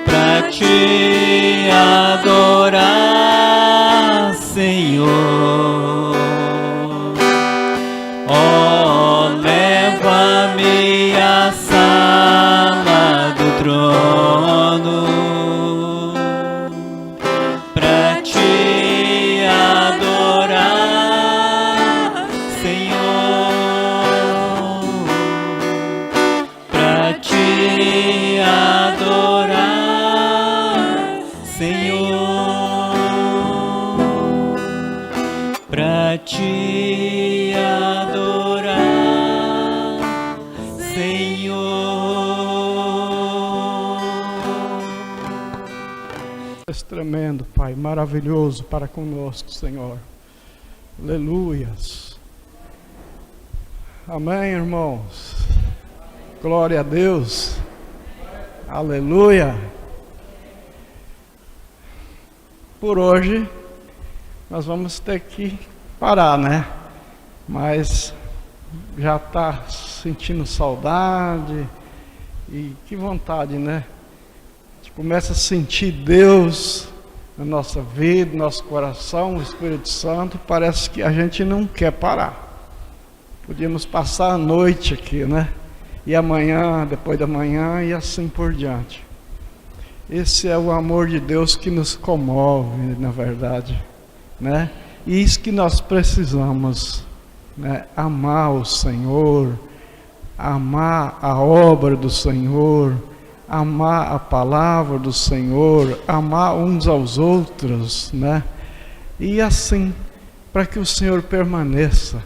pra te adorar, Senhor. Oh, leva-me à sala do trono pra te adorar, Senhor, pra te adorar, Senhor, pra te adorar, Senhor.
És tremendo, Pai, maravilhoso para conosco, Senhor. Aleluias. Amém, irmãos. Glória a Deus. Aleluia. Por hoje, nós vamos ter que parar, né? Mas já está sentindo saudade e que vontade, né? A gente começa a sentir Deus na nossa vida, no nosso coração, o Espírito Santo. Parece que a gente não quer parar. Podíamos passar a noite aqui, né? E amanhã, depois da manhã e assim por diante. Esse é o amor de Deus que nos comove, na verdade, né? E isso que nós precisamos, né? Amar o Senhor, amar a obra do Senhor, amar a palavra do Senhor, amar uns aos outros, né? E assim, para que o Senhor permaneça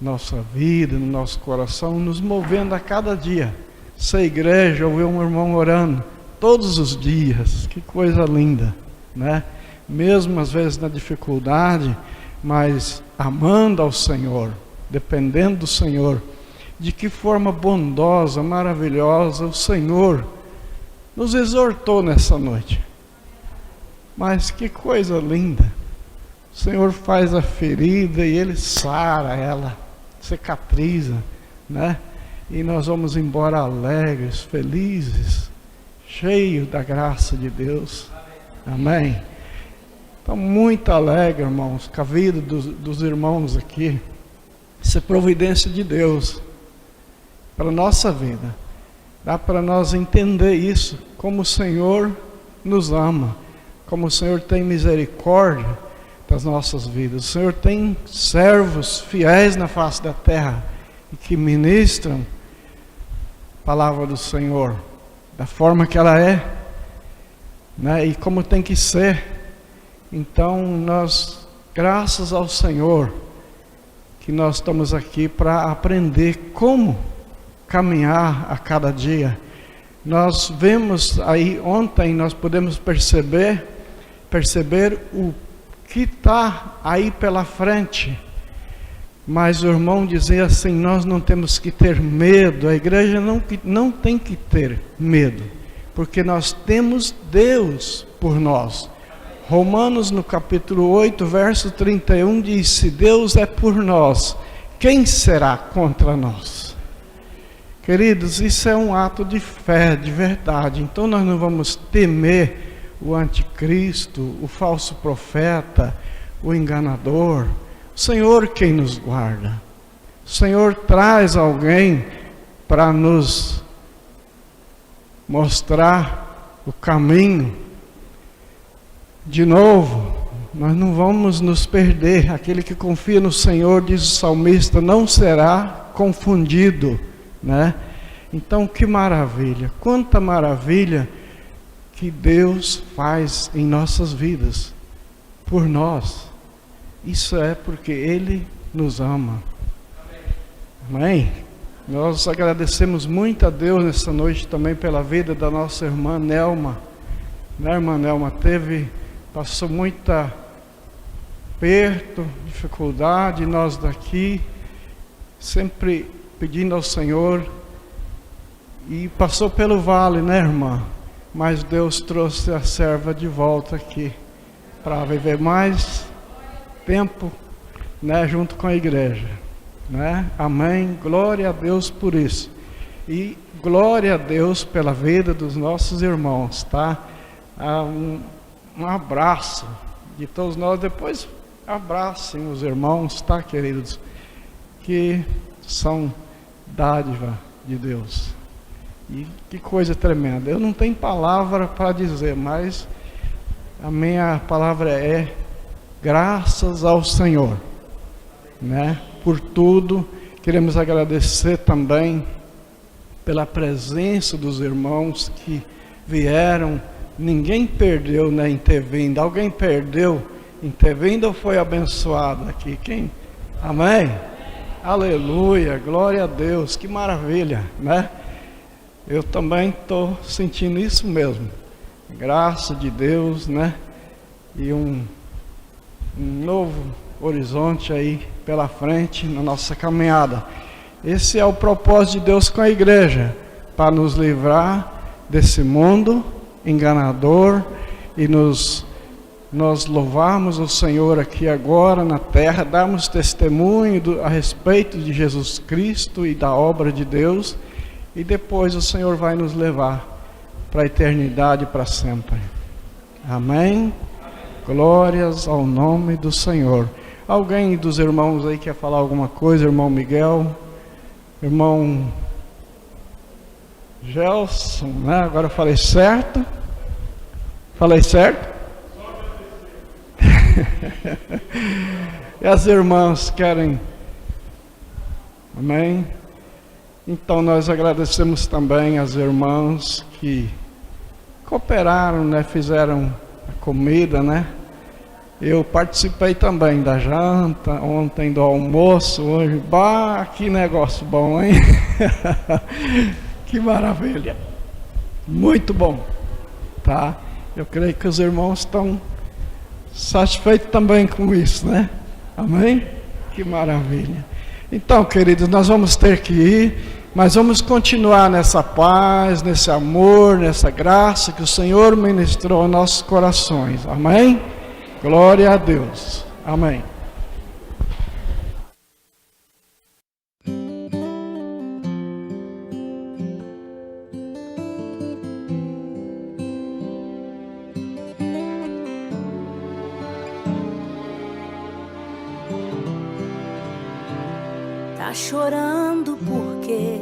na nossa vida, no nosso coração, nos movendo a cada dia. Essa igreja, eu vi um irmão orando todos os dias, que coisa linda, né? Mesmo às vezes na dificuldade, mas amando ao Senhor, dependendo do Senhor. De que forma bondosa, maravilhosa o Senhor nos exortou nessa noite. Mas que coisa linda. O Senhor faz a ferida e Ele sara ela, cicatriza, né? E nós vamos embora alegres, felizes, cheios da graça de Deus. Amém? Então, muito alegre, irmãos, com a vida dos irmãos aqui. Isso é providência de Deus para a nossa vida. Dá para nós entender isso, como o Senhor nos ama, como o Senhor tem misericórdia das nossas vidas. O Senhor tem servos fiéis na face da terra e que ministram a palavra do Senhor da forma que ela é, né? E como tem que ser. Então nós, graças ao Senhor, que nós estamos aqui para aprender como caminhar a cada dia. Nós vemos aí, ontem nós podemos perceber o que está aí pela frente. Mas o irmão dizia assim, nós não temos que ter medo, a igreja não tem que ter medo, porque nós temos Deus por nós. Romanos no capítulo 8, verso 31 diz, se Deus é por nós, quem será contra nós? Queridos, isso é um ato de fé, de verdade. Então nós não vamos temer o anticristo, o falso profeta, o enganador. O Senhor quem nos guarda. O Senhor traz alguém para nos mostrar o caminho. De novo, nós não vamos nos perder. Aquele que confia no Senhor, diz o salmista, não será confundido, né? Então, que maravilha, quanta maravilha que Deus faz em nossas vidas, por nós. Isso é porque Ele nos ama. Amém? Nós agradecemos muito a Deus nessa noite também pela vida da nossa irmã Nelma. Né, irmã Nelma? Passou muita aperto, dificuldade, nós daqui, sempre pedindo ao Senhor, e passou pelo vale, né, irmã? Mas Deus trouxe a serva de volta aqui, para viver mais tempo, né, junto com a igreja, né? Amém, glória a Deus por isso, e glória a Deus pela vida dos nossos irmãos, tá? Um abraço de todos nós, depois abracem os irmãos, tá, queridos? Que são dádiva de Deus. E que coisa tremenda. Eu não tenho palavra para dizer, mas a minha palavra é graças ao Senhor, né? Por tudo. Queremos agradecer também pela presença dos irmãos que vieram. Ninguém perdeu, né, em ter vindo. Alguém perdeu em ter vindo ou foi abençoado aqui? Quem? Amém? Aleluia, glória a Deus, que maravilha, né? Eu também estou sentindo isso mesmo, graça de Deus, né? E um novo horizonte aí pela frente na nossa caminhada. Esse é o propósito de Deus com a igreja, para nos livrar desse mundo enganador e nós louvarmos o Senhor aqui agora na terra, darmos testemunho a respeito de Jesus Cristo e da obra de Deus, e depois o Senhor vai nos levar para a eternidade, para sempre. Amém? Glórias ao nome do Senhor. Alguém dos irmãos aí quer falar alguma coisa? Irmão Miguel, irmão Gelson, né? Agora eu falei certo? Falei certo? E as irmãs querem? Amém? Então nós agradecemos também as irmãs que cooperaram, né? Fizeram a comida, né? Eu participei também da janta, ontem do almoço, hoje. Bah, que negócio bom, hein? Que maravilha. Muito bom, tá? Eu creio que os irmãos estão satisfeitos também com isso, né? Amém? Que maravilha. Então, queridos, nós vamos ter que ir, mas vamos continuar nessa paz, nesse amor, nessa graça que o Senhor ministrou aos nossos corações. Amém? Glória a Deus. Amém.
Tá chorando porque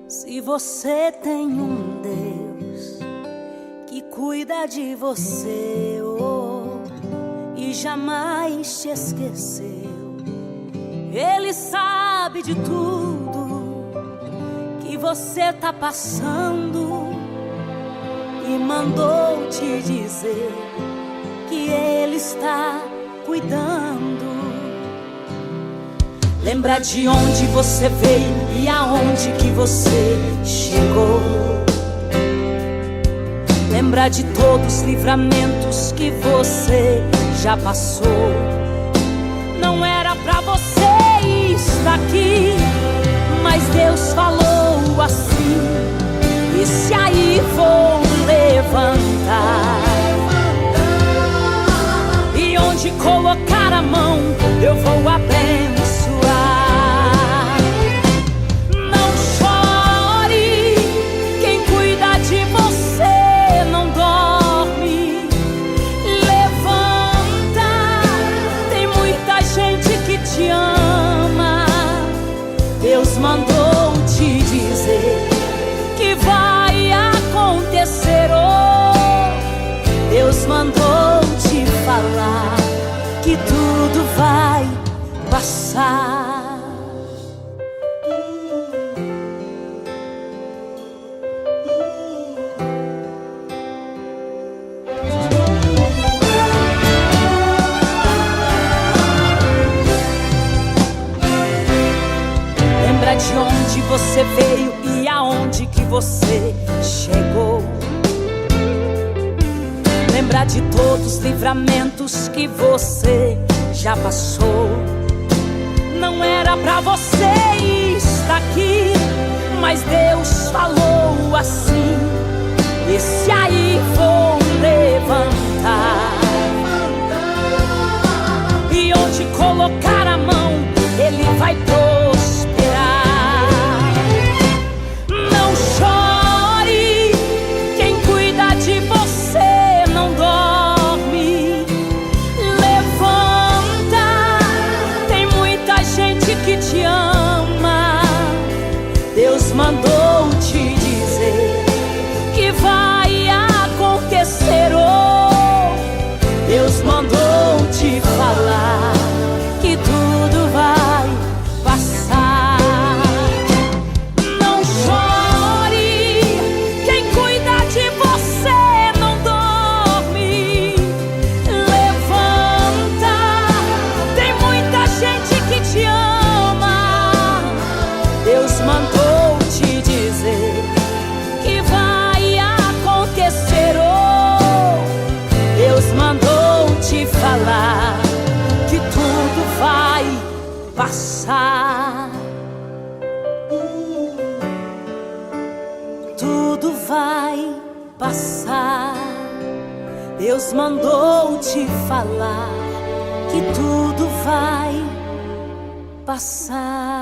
se você tem um Deus que cuida de você, e jamais te esqueceu, Ele sabe de tudo que você tá passando e mandou te dizer que Ele está cuidando. Lembra de onde você veio e aonde que você chegou. Lembra de todos os livramentos que você já passou. Não era pra você estar aqui, mas Deus falou assim: esse aí vou levantar, e onde colocar a mão eu vou abençoar. Não chore, quem cuida de você não dorme. Levanta, tem muita gente que te ama. Deus mandou te dizer que vai acontecer. Deus mandou te falar que tudo vai passar. Lembra de onde você veio e aonde que você chegou. Lembra de todos os livramentos que você já passou. Não era pra você estar aqui, mas Deus falou assim: esse aí vou levantar, e onde colocar a mão ele vai prosperar. Não chore, quem cuida de você não dorme. Levanta, tem muita gente que te ama. Deus mandou te dizer que vai acontecer. Deus mandou te falar que tudo vai passar. Não chore, quem cuida de você não dorme. Levanta, tem muita gente que te ama. Deus mandou te dizer que vai acontecer. Deus mandou te falar que tudo vai passar. Tudo vai passar. Deus mandou te falar que tudo vai passar.